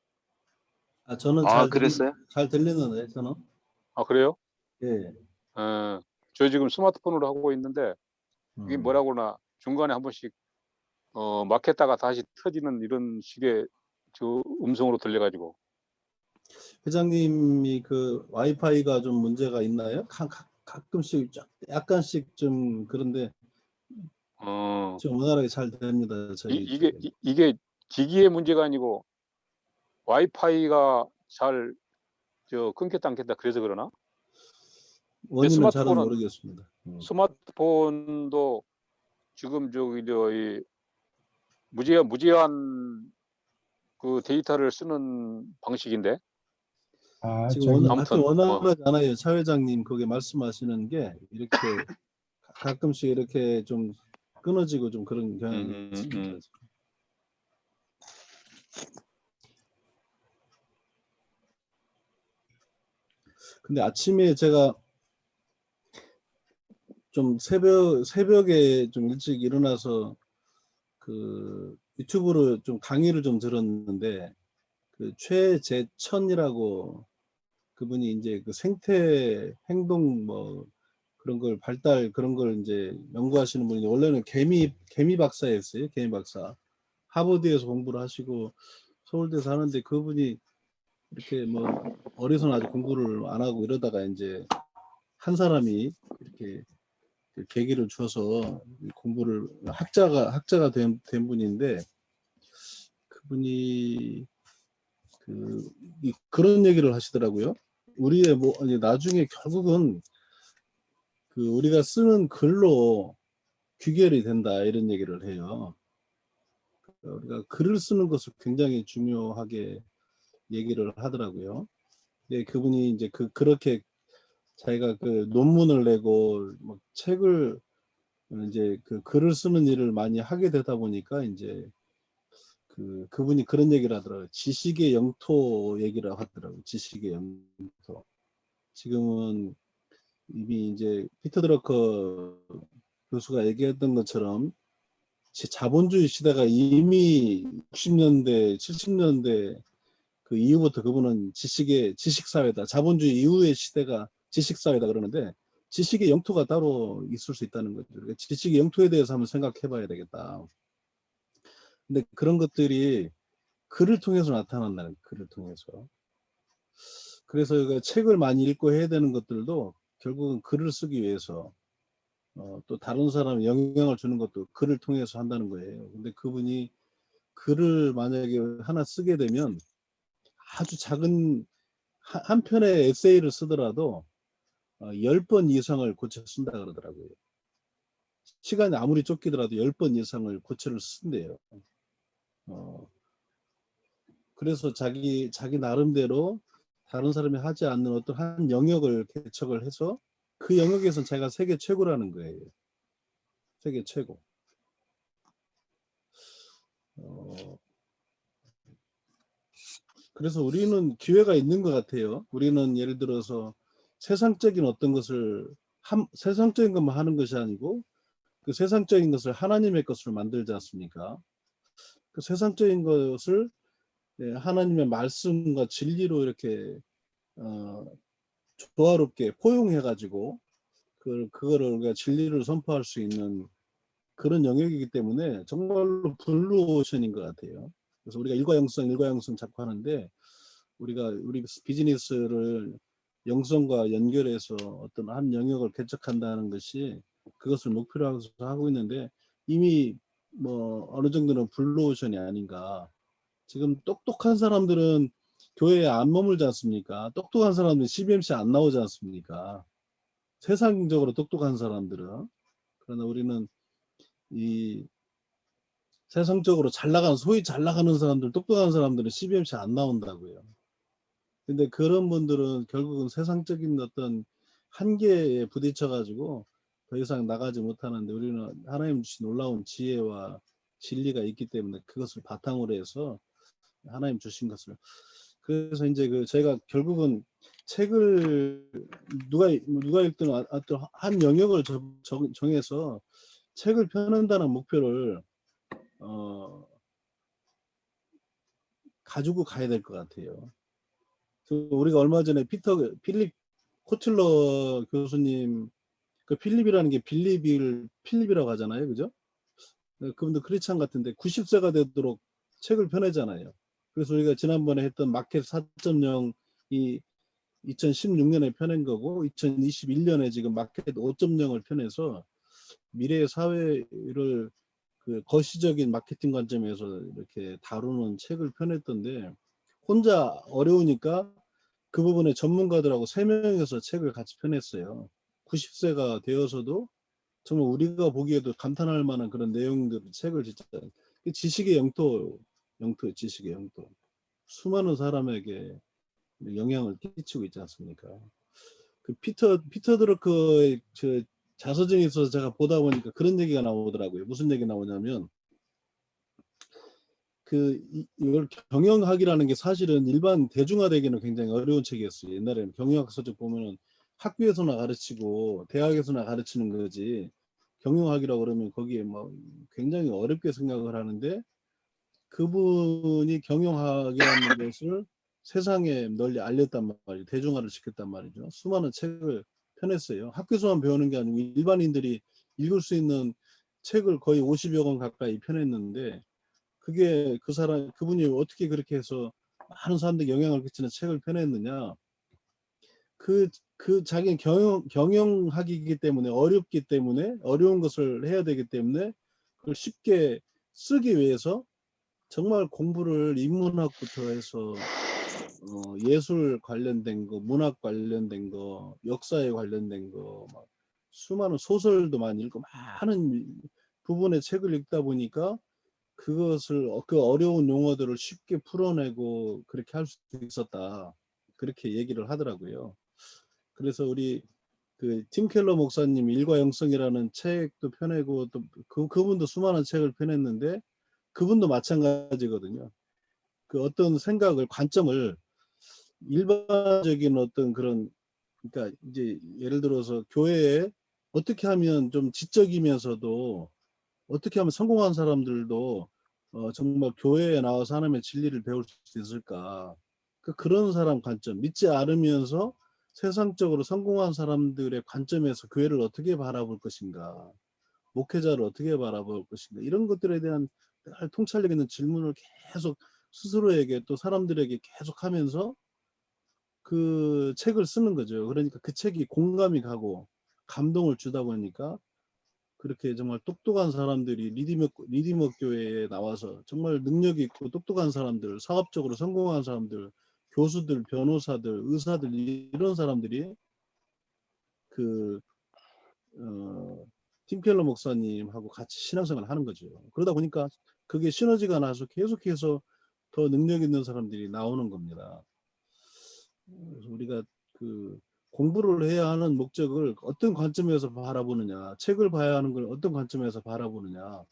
저는 그랬어요? 잘 들리는데 저는. 아 그래요? 예. 저 지금 스마트폰으로 하고 있는데 이게 뭐라고 그러나 중간에 한 번씩 막혔다가 다시 터지는 이런 식의 저 음성으로 들려가지고. 회장님이 그 와이파이가 좀 문제가 있나요? 가끔씩 약간씩 좀 그런데 좀 원활하게 잘 됩니다. 저희 이게 기기의 문제가 아니고 와이파이가 잘 끊겼다 안 켰다 그래서 그러나? 원인은 잘은 모르겠습니다. 스마트폰도 지금 이 무제한 그 데이터를 쓰는 방식인데. 지금 아무튼 원활하지 않아요. 차 회장님 거기 말씀하시는 게 이렇게 가끔씩 이렇게 좀 끊어지고 좀 그런 경향이 있습니다. 근데 아침에 제가 좀 새벽에 좀 일찍 일어나서 그 유튜브로 좀 강의를 좀 들었는데, 그 최재천이라고 그분이 이제 그 생태 행동 뭐 그런 걸 그런 걸 이제 연구하시는 분이, 원래는 개미 박사였어요. 개미 박사. 하버드에서 공부를 하시고 서울대에서 하는데, 그분이 이렇게 뭐 어려서는 아직 공부를 안 하고 이러다가 이제 한 사람이 이렇게 그 계기를 줘서 공부를 학자가 된 분인데, 그분이 그런 얘기를 하시더라고요. 우리의 뭐 나중에 결국은 그 우리가 쓰는 글로 귀결이 된다, 이런 얘기를 해요. 우리가 글을 쓰는 것을 굉장히 중요하게 얘기를 하더라고요. 네, 그분이 이제 그렇게 자기가 그 논문을 내고 뭐 책을 이제 그 글을 쓰는 일을 많이 하게 되다 보니까 이제 그분이 그런 얘기를 하더라고요. 지식의 영토 얘기를 하더라고요. 지식의 영토. 지금은 이미 이제 피터 드러커 교수가 얘기했던 것처럼 자본주의 시대가 이미 60년대, 70년대 그 이후부터 그분은 지식 사회다. 자본주의 이후의 시대가 지식 사회다 그러는데, 지식의 영토가 따로 있을 수 있다는 거죠. 그러니까 지식의 영토에 대해서 한번 생각해 봐야 되겠다. 근데 그런 것들이 글을 통해서 나타난다는 거예요. 글을 통해서. 그래서 책을 많이 읽고 해야 되는 것들도 결국은 글을 쓰기 위해서 또 다른 사람에 영향을 주는 것도 글을 통해서 한다는 거예요. 근데 그분이 글을 만약에 하나 쓰게 되면 아주 작은 한 편의 에세이를 쓰더라도 10번 이상을 고쳐 쓴다 그러더라고요. 시간이 아무리 쫓기더라도 10번 이상을 고쳐를 쓴대요. 그래서 자기 나름대로 다른 사람이 하지 않는 어떤 한 영역을 개척을 해서 그 영역에서 자기가 세계 최고라는 거예요. 세계 최고. 그래서 우리는 기회가 있는 것 같아요. 우리는 예를 들어서 세상적인 어떤 것을 세상적인 것만 하는 것이 아니고, 그 세상적인 것을 하나님의 것으로 만들지 않습니까? 그 세상적인 것을 하나님의 말씀과 진리로 이렇게 조화롭게 포용해 가지고 그거를 우리가 진리를 선포할 수 있는 그런 영역이기 때문에 정말로 블루오션인 것 같아요. 그래서 우리가 일과영성 자꾸 하는데, 우리 비즈니스를 영성과 연결해서 어떤 한 영역을 개척한다는 것이 그것을 목표로 하고 있는데, 이미 뭐 어느 정도는 블루오션이 아닌가. 지금 똑똑한 사람들은 교회에 안 머물지 않습니까? 똑똑한 사람들은 CBMC 안 나오지 않습니까? 세상적으로 똑똑한 사람들은. 그러나 우리는 이 세상적으로 소위 잘 나가는 사람들, 똑똑한 사람들은 CBMC 안 나온다고요. 근데 그런 분들은 결국은 세상적인 어떤 한계에 부딪혀가지고 더 이상 나가지 못하는데, 우리는 하나님 주신 놀라운 지혜와 진리가 있기 때문에 그것을 바탕으로 해서 하나님 주신 것을. 그래서 이제 제가 결국은 책을 누가 읽든 어떤 한 영역을 정해서 책을 펴낸다는 목표를 가지고 가야 될 것 같아요. 우리가 얼마 전에 필립 코틀러 교수님, 그 필립이라는 게 필립이라고 하잖아요, 그죠? 그분도 크리스찬 같은데 90세가 되도록 책을 펴내잖아요. 그래서 우리가 지난번에 했던 마켓 4.0이 2016년에 펴낸 거고, 2021년에 지금 마켓 5.0을 펴내서 미래의 사회를 그 거시적인 마케팅 관점에서 이렇게 다루는 책을 펴냈던데, 혼자 어려우니까 그 부분에 전문가들하고 3명이서 책을 같이 펴냈어요. 90세가 되어서도 정말 우리가 보기에도 감탄할 만한 그런 내용들을 책을 진짜 지식의 영토, 지식의 영토. 수많은 사람에게 영향을 끼치고 있지 않습니까? 그 피터 드러커의 자서전에 있어서 제가 보다 보니까 그런 얘기가 나오더라고요. 무슨 얘기 나오냐면 이걸 경영학이라는 게 사실은 일반 대중화되기는 굉장히 어려운 책이었어요. 옛날에는 경영학 서적 보면은 학교에서나 가르치고 대학에서나 가르치는 거지 경영학이라고 그러면 거기에 뭐 굉장히 어렵게 생각을 하는데 그분이 경영학이라는 것을 세상에 널리 알렸단 말이에요. 대중화를 시켰단 말이죠. 수많은 책을 펴냈어요. 학교에서만 배우는 게 아니고 일반인들이 읽을 수 있는 책을 거의 50여 권 가까이 펴냈는데 그게 그분이 어떻게 그렇게 해서 많은 사람들에게 영향을 끼치는 책을 펴냈느냐. 자기는 경영학이기 때문에 어렵기 때문에 어려운 것을 해야 되기 때문에 그걸 쉽게 쓰기 위해서 정말 공부를 인문학부터 해서 예술 관련된 거, 문학 관련된 거, 역사에 관련된 거, 막 수많은 소설도 많이 읽고 많은 부분의 책을 읽다 보니까 그것을 그 어려운 용어들을 쉽게 풀어내고 그렇게 할 수 있었다. 그렇게 얘기를 하더라고요. 그래서 우리 팀 켈러 목사님 일과 영성이라는 책도 펴내고 또 그분도 수많은 책을 펴냈는데 그분도 마찬가지거든요. 그 어떤 생각을 관점을 일반적인 어떤 그런 그러니까 이제 예를 들어서 교회에 어떻게 하면 좀 지적이면서도 어떻게 하면 성공한 사람들도 정말 교회에 나와서 하나님의 진리를 배울 수 있을까? 그런 사람 관점, 믿지 않으면서 세상적으로 성공한 사람들의 관점에서 교회를 어떻게 바라볼 것인가? 목회자를 어떻게 바라볼 것인가? 이런 것들에 대한 통찰력 있는 질문을 계속 스스로에게 또 사람들에게 계속 하면서 그 책을 쓰는 거죠. 그러니까 그 책이 공감이 가고 감동을 주다 보니까 그렇게 정말 똑똑한 사람들이 리디머 교회에 나와서 정말 능력 있고 똑똑한 사람들, 사업적으로 성공한 사람들, 교수들, 변호사들, 의사들 이런 사람들이 팀켈러 목사님하고 같이 신앙생활을 하는 거죠. 그러다 보니까 그게 시너지가 나서 계속해서 더 능력 있는 사람들이 나오는 겁니다. 그래서 우리가 공부를 해야 하는 목적을 어떤 관점에서 바라보느냐, 책을 봐야 하는 걸 어떤 관점에서 바라보느냐,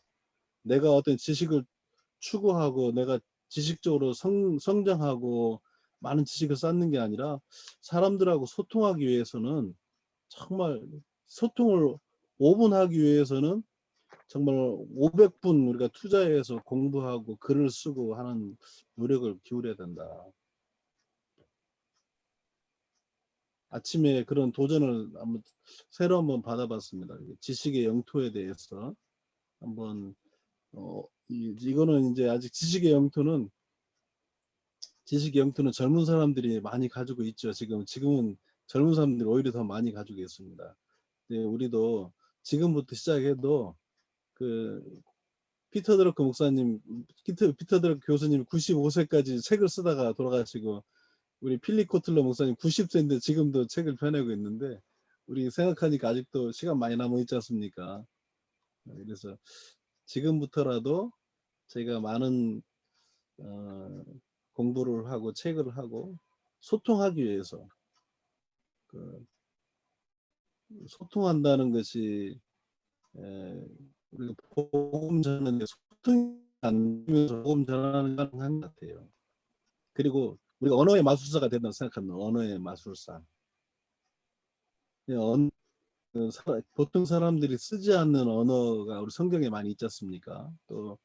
내가 어떤 지식을 추구하고 내가 지식적으로 성장하고 많은 지식을 쌓는 게 아니라 사람들하고 소통하기 위해서는 정말 소통을 5분 하기 위해서는 정말 500분 우리가 투자해서 공부하고 글을 쓰고 하는 노력을 기울여야 된다. 아침에 그런 도전을 새로 한번 받아봤습니다. 지식의 영토에 대해서 한번 이거는 이제 아직 지식의 영토는 젊은 사람들이 많이 가지고 있죠. 지금은 젊은 사람들이 오히려 더 많이 가지고 있습니다. 네, 우리도 지금부터 시작해도 피터 드러크 목사님, 피터 드러크 교수님 95세까지 책을 쓰다가 돌아가시고 우리 필립 코틀러 목사님 90세인데 지금도 책을 펴내고 있는데 우리 생각하니까 아직도 시간 많이 남아 있지 않습니까? 그래서 지금부터라도 저희가 많은 공부를 하고 책을 하고 소통하기 위해서 소통한다는 것이 우리가 복음 전하는데 소통이 안 되면서 복음 전하는 건 한 것 같아요. 그리고 우리가 언어의 마술사가 된다고 생각합니다. 언어의 마술사. 보통 사람들이 쓰지 않는 언어가 우리 성경에 많이 있지 않습니까? 또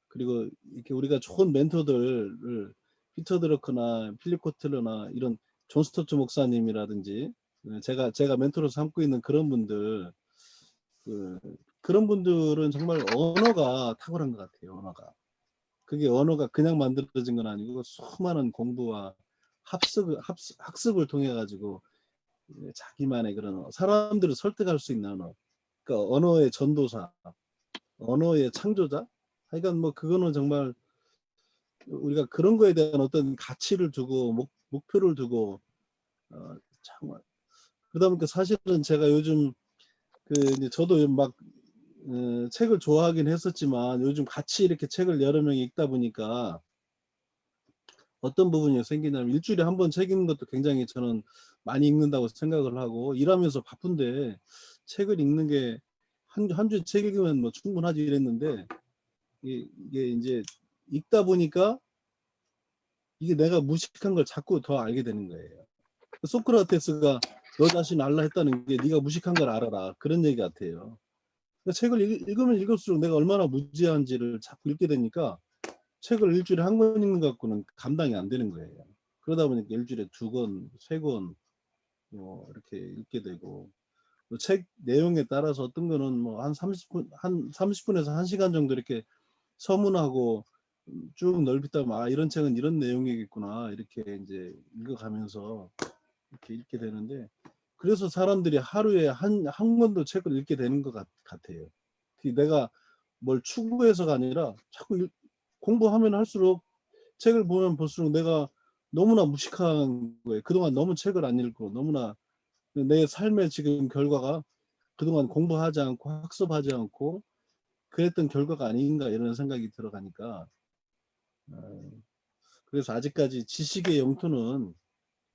그리고 이렇게 우리가 좋은 멘토들을 피터 드러크나 필립 코틀러나 이런 존 스토츠 목사님이라든지 제가 멘토로 삼고 있는 그런 분들 그런 분들은 정말 언어가 탁월한 것 같아요. 그게 언어가 그냥 만들어진 건 아니고 수많은 공부와 학습을 통해 가지고 자기만의 그런 사람들을 설득할 수 있는 언어, 그러니까 언어의 전도사, 언어의 창조자. 하여간 뭐 그거는 정말 우리가 그런 거에 대한 어떤 가치를 두고 목표를 두고 정말 그러다 보니까 사실은 제가 요즘 이제 저도 막 책을 좋아하긴 했었지만 요즘 같이 이렇게 책을 여러 명이 읽다 보니까 어떤 부분이 생기냐면 일주일에 한 번 책 읽는 것도 굉장히 저는 많이 읽는다고 생각을 하고 일하면서 바쁜데 책을 읽는 게 한 주에 책 읽으면 뭐 충분하지 이랬는데 이게 이제 읽다 보니까 이게 내가 무식한 걸 자꾸 더 알게 되는 거예요. 소크라테스가 너 자신 알라 했다는 게 네가 무식한 걸 알아라 그런 얘기 같아요. 그러니까 책을 읽으면 읽을수록 내가 얼마나 무지한지를 자꾸 읽게 되니까 책을 일주일에 한 권 읽는 것 갖고는 감당이 안 되는 거예요. 그러다 보니까 일주일에 2권, 3권 뭐 이렇게 읽게 되고 책 내용에 따라서 어떤 거는 뭐 한 30분에서 1시간 정도 이렇게 서문하고 쭉 넓히다 보면 아 이런 책은 이런 내용이겠구나 이렇게 이제 읽어가면서 이렇게 읽게 되는데 그래서 사람들이 하루에 한 권도 책을 읽게 되는 것 같아요. 내가 뭘 추구해서가 아니라 자꾸 공부하면 할수록 책을 보면 볼수록 내가 너무나 무식한 거예요. 그동안 너무 책을 안 읽고 너무나 내 삶의 지금 결과가 그동안 공부하지 않고 학습하지 않고 그랬던 결과가 아닌가 이런 생각이 들어가니까 그래서 아직까지 지식의 영토는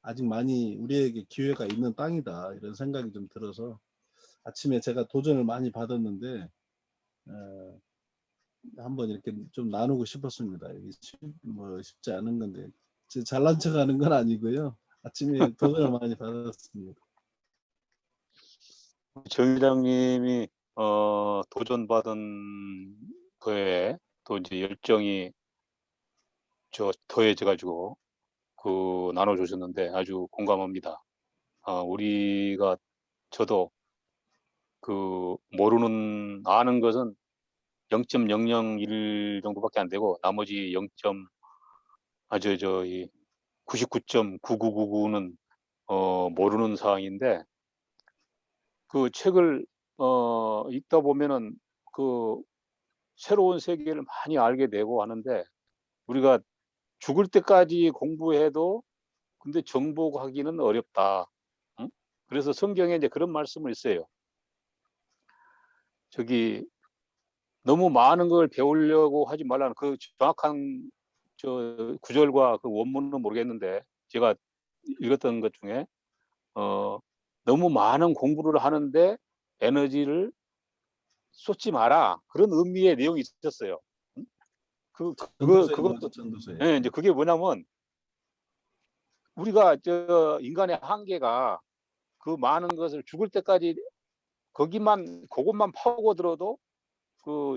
아직 많이 우리에게 기회가 있는 땅이다 이런 생각이 좀 들어서 아침에 제가 도전을 많이 받았는데 한번 이렇게 좀 나누고 싶었습니다. 이게 쉽지 않은 건데 잘난 척하는 건 아니고요. 아침에 도전을 많이 받았습니다. 정 회장님이 도전받은 거에 또 이제 열정이 더해져 가지고 그 나눠주셨는데 아주 공감합니다. 우리가 저도 그 아는 것은 0.001 정도밖에 안 되고 나머지 99.9999는 모르는 사항인데 그 책을 읽다 보면은 그 새로운 세계를 많이 알게 되고 하는데 우리가 죽을 때까지 공부해도 근데 정복하기는 어렵다. 응? 그래서 성경에 이제 그런 말씀을 있어요. 저기 너무 많은 걸 배우려고 하지 말라는 그 정확한 구절과 그 원문은 모르겠는데 제가 읽었던 것 중에 너무 많은 공부를 하는데 에너지를 쏟지 마라 그런 의미의 내용이 있었어요. 응? 그것도 전도서에. 예, 이제 그게 뭐냐면 우리가 인간의 한계가 그 많은 것을 죽을 때까지 그것만 파고들어도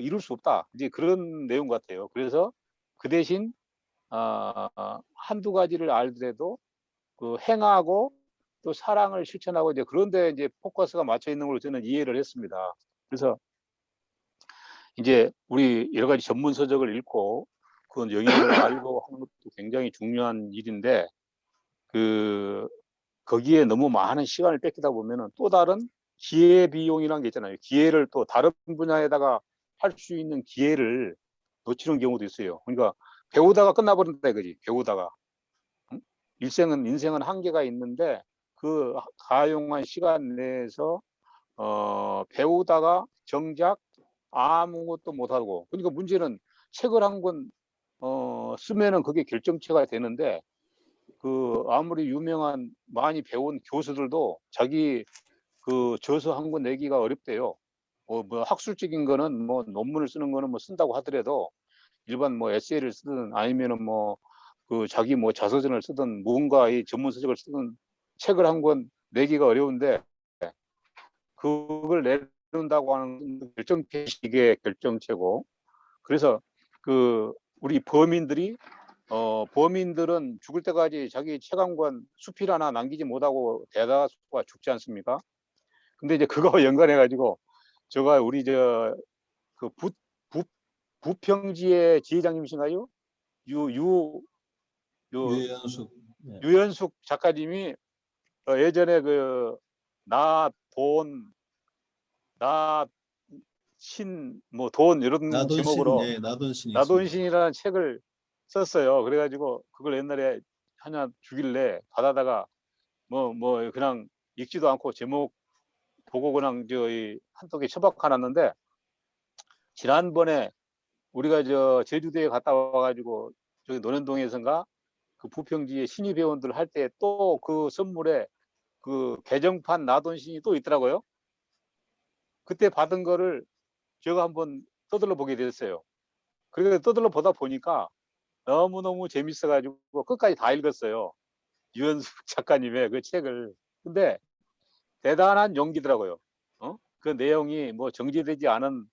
이룰 수 없다. 이제 그런 내용 같아요. 그래서 그 대신 한두 가지를 알더라도 그 행하고 또 사랑을 실천하고 이제 그런데 이제 포커스가 맞춰 있는 걸로 저는 이해를 했습니다. 그래서 이제 우리 여러 가지 전문 서적을 읽고 그 영역을 알고 하는 것도 굉장히 중요한 일인데 거기에 너무 많은 시간을 뺏기다 보면은 또 다른 기회 비용이라는 게 있잖아요. 기회를 또 다른 분야에다가 할 수 있는 기회를 놓치는 경우도 있어요. 그러니까 배우다가 끝나버린다 이거지. 배우다가. 응? 인생은 한계가 있는데 그 가용한 시간 내에서 배우다가 정작 아무것도 못하고 그러니까 문제는 책을 한 권 쓰면은 그게 결정체가 되는데 아무리 유명한 많이 배운 교수들도 자기 그 저서 한 권 내기가 어렵대요. 뭐 학술적인 거는 뭐 논문을 쓰는 거는 뭐 쓴다고 하더라도 일반 뭐 에세이를 쓰든 아니면은 뭐 그 자기 뭐 자서전을 쓰든 무언가의 전문 서적을 쓰든 책을 한 권 내기가 어려운데 그걸 내놓는다고 하는 결정체 이게 결정체고 그래서 우리 범인들은 죽을 때까지 자기 책 한 권 수필 하나 남기지 못하고 대다수가 죽지 않습니까? 근데 이제 그거와 연관해 가지고 제가 우리 그 부평지의 지회장님이신가요? 유연숙. 네. 유연숙 작가님이 예전에 돈 이런 제목으로 예, 나돈신이 있습니다. 나돈신이라는 책을 썼어요. 그래가지고 그걸 옛날에 하나 주길래 받아다가 뭐 그냥 읽지도 않고 제목 보고 그냥 한두 개 처박아놨는데 지난번에 우리가 제주도에 갔다 와가지고 저기 논현동에선가 그 부평지에 신입 회원들 할 때 또 그 선물에 그 개정판 나돈신이 또 있더라고요. 그때 받은 거를 제가 한번 떠들러 보게 됐어요. 그래서 떠들러 보다 보니까 너무너무 재밌어 가지고 끝까지 다 읽었어요. 유연숙 작가님의 그 책을. 근데 대단한 용기더라고요. 그 내용이 뭐 정제되지 않은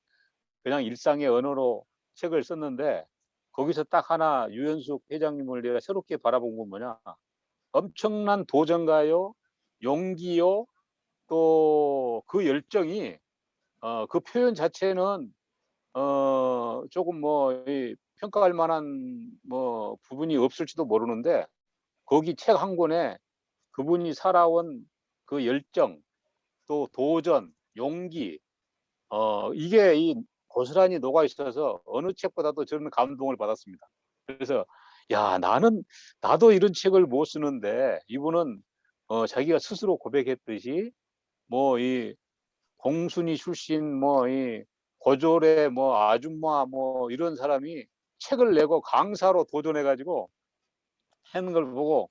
그냥 일상의 언어로 책을 썼는데 거기서 딱 하나 유연숙 회장님을 내가 새롭게 바라본 건 뭐냐. 엄청난 도전가요, 용기요, 또 그 열정이 그 표현 자체는 조금 뭐 평가할 만한 뭐 부분이 없을지도 모르는데 거기 책 한 권에 그분이 살아온 그 열정, 또 도전, 용기, 이게 이 고스란히 녹아 있어서 어느 책보다도 저는 감동을 받았습니다. 그래서 야, 나도 이런 책을 못 쓰는데 이분은 자기가 스스로 고백했듯이 뭐 이 공순이 출신 뭐 이 고졸의 뭐 아줌마 뭐 이런 사람이 책을 내고 강사로 도전해 가지고 하는 걸 보고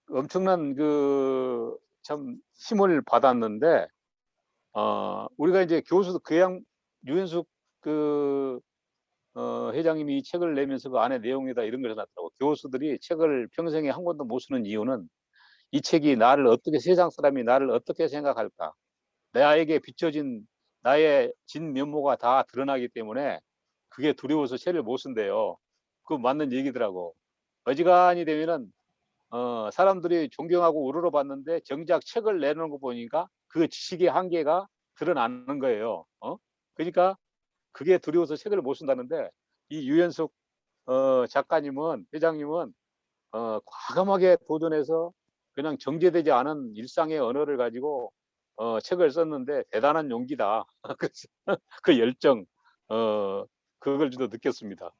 엄청난 그 참 힘을 받았는데 우리가 이제 교수도 유연숙 그 회장님이 이 책을 내면서 그 안에 내용에다 이런 걸 해놨더라고. 교수들이 책을 평생에 한 권도 못 쓰는 이유는 이 책이 세상 사람이 나를 어떻게 생각할까? 나에게 비춰진 나의 진면모가 다 드러나기 때문에 그게 두려워서 책을 못 쓴대요. 그 맞는 얘기더라고. 어지간히 되면은 사람들이 존경하고 우러러봤는데 정작 책을 내놓은 거 보니까 그 지식의 한계가 드러나는 거예요. 그러니까 그게 두려워서 책을 못 쓴다는데 이 유연숙 회장님은 과감하게 도전해서 그냥 정제되지 않은 일상의 언어를 가지고 책을 썼는데 대단한 용기다. 그래서 그 열정 그걸 좀 느꼈습니다.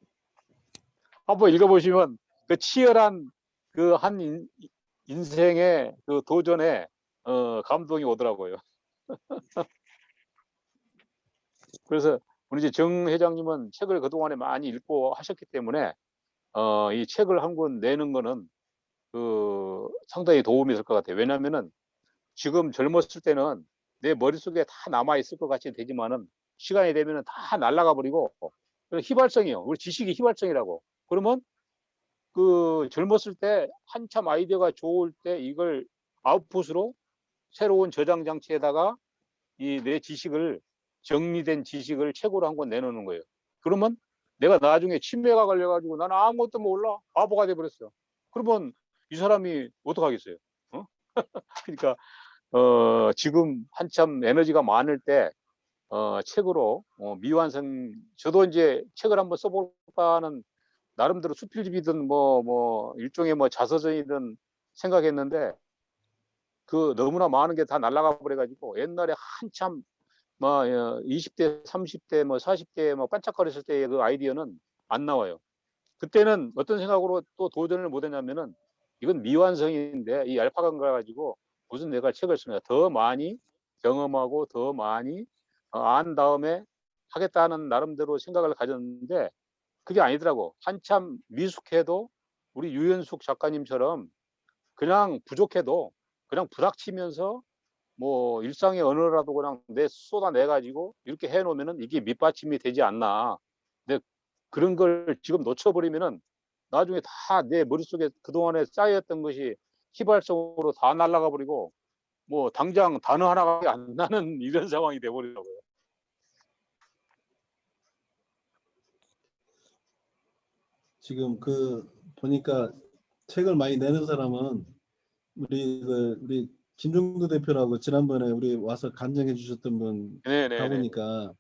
한번 읽어보시면 그 치열한 그 한 인생의 그 도전에 감동이 오더라고요. 그래서 우리 이제 정 회장님은 책을 그동안에 많이 읽고 하셨기 때문에 이 책을 한 권 내는 거는 그 상당히 도움이 될 것 같아요. 왜냐하면은 지금 젊었을 때는 내 머릿속에 다 남아 있을 것 같이 되지만은 시간이 되면은 다 날아가 버리고 휘발성이요. 우리 지식이 휘발성이라고. 그러면 그 젊었을 때 한참 아이디어가 좋을 때 이걸 아웃풋으로 새로운 저장 장치에다가 이 내 지식을 정리된 지식을 책으로 한 권 내놓는 거예요. 그러면 내가 나중에 치매가 걸려가지고 나는 아무것도 몰라 바보가 돼버렸어. 그러면 이 사람이 어떡하겠어요? 그러니까 지금 한참 에너지가 많을 때 책으로 미완성 저도 이제 책을 한번 써볼까 하는 나름대로 수필집이든 뭐 일종의 뭐 자서전이든 생각했는데 그 너무나 많은 게 다 날아가 버려가지고 옛날에 한참 뭐 20대, 30대, 뭐 40대 뭐 반짝거렸을 때의 그 아이디어는 안 나와요. 그때는 어떤 생각으로 또 도전을 못했냐면은 이건 미완성인데 이 알파고인가 가지고 무슨 내가 책을 쓰냐 더 많이 경험하고 더 많이 안 다음에 하겠다는 나름대로 생각을 가졌는데 그게 아니더라고. 한참 미숙해도 우리 유연숙 작가님처럼 그냥 부족해도 그냥 부닥치면서 뭐 일상의 언어라도 그냥 쏟아내 가지고 이렇게 해 놓으면은 이게 밑받침이 되지 않나. 근데 그런 걸 지금 놓쳐버리면은 나중에 다 내 머릿속에 그동안에 쌓였던 것이 휘발성으로 다 날아가 버리고 뭐 당장 단어 하나가 안 나는 이런 상황이 돼 버리더라고요. 지금 그 보니까 책을 많이 내는 사람은 우리 김종도 대표라고 지난번에 우리 와서 간증해 주셨던 분 네네네. 가보니까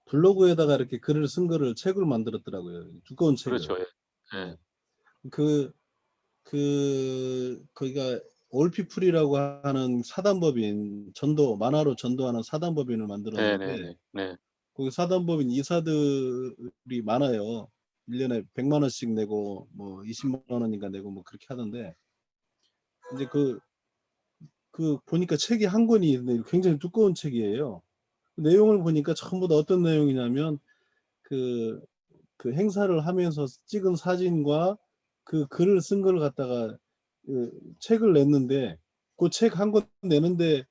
블로그에다가 이렇게 글을 쓴 거를 책으로 만들었더라고요. 두꺼운 책을. 그렇죠. 예. 거기가 올피플이라고 하는 사단법인 만화로 전도하는 사단법인을 만들었는데 네네네. 네. 거기 사단법인 이사들이 많아요. 1년에 100만 원씩 내고 뭐 20만 원인가 내고 뭐 그렇게 하던데 이제 그 보니까 책이 한 권이 있는데 굉장히 두꺼운 책이에요. 내용을 보니까 전부 다 어떤 내용이냐면 그 행사를 하면서 찍은 사진과 그 글을 쓴 걸 갖다가 책을 냈는데 그 책 한 권 내는데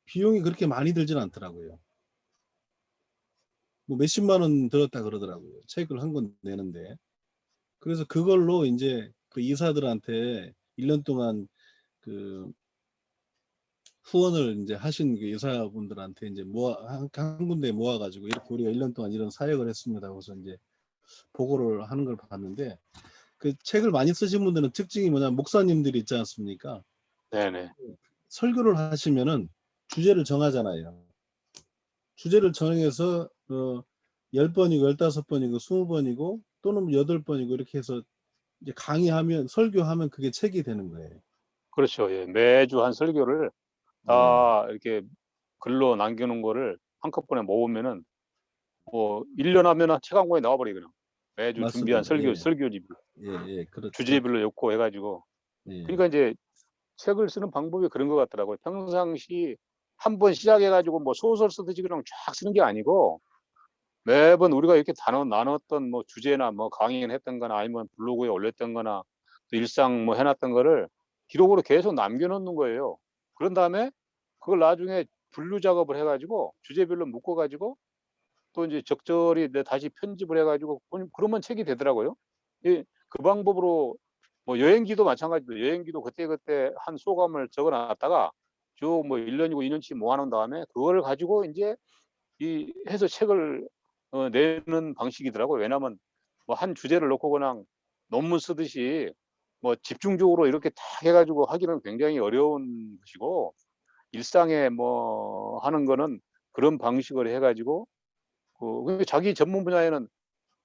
비용이 그렇게 많이 들진 않더라고요. 뭐 몇십만 원 들었다 그러더라고요. 책을 한 권 내는데. 그래서 그걸로 이제 그 이사들한테 1년 동안 그 후원을 이제 하신 그 이사분들한테 이제 한 군데 모아가지고 이렇게 우리가 1년 동안 이런 사역을 했습니다. 그래서 이제 보고를 하는 걸 봤는데 그 책을 많이 쓰신 분들은 특징이 뭐냐면 목사님들이 있지 않습니까? 네네. 설교를 하시면은 주제를 정하잖아요. 주제를 정해서 10번이고 15번이고 20번이고 또는 8번이고 이렇게 해서 이제 강의하면 설교하면 그게 책이 되는 거예요. 그렇죠. 예. 매주 한 설교를 예. 다 이렇게 글로 남겨놓은 거를 한꺼번에 모으면은 뭐 1년 하면은 책 한 권이 나와버리고 그냥 매주 준비한 맞습니다. 예. 설교집 예, 주제별로 엮고 해가지고 예. 그러니까 이제 책을 쓰는 방법이 그런 것 같더라고요. 평상시 한 번 시작해가지고 뭐 소설 쓰듯이 그냥 쫙 쓰는 게 아니고 매번 우리가 이렇게 나눴던 뭐 주제나 뭐 강의를 했던 거나 아니면 블로그에 올렸던 거나 또 일상 뭐 해놨던 거를 기록으로 계속 남겨놓는 거예요. 그런 다음에 그걸 나중에 분류 작업을 해가지고 주제별로 묶어가지고 또 이제 적절히 다시 편집을 해가지고 그러면 책이 되더라고요. 그 방법으로 뭐 여행기도 마찬가지로 여행기도 그때그때 한 소감을 적어놨다가 쭉 뭐 1년이고 2년치 모아놓은 다음에 그걸 가지고 이제 이 해서 책을 내는 방식이더라고요. 왜냐하면 뭐 한 주제를 놓고 그냥 논문 쓰듯이 뭐 집중적으로 이렇게 딱 해가지고 하기는 굉장히 어려운 것이고 일상에 뭐 하는 거는 그런 방식으로 해가지고 그 자기 전문 분야에는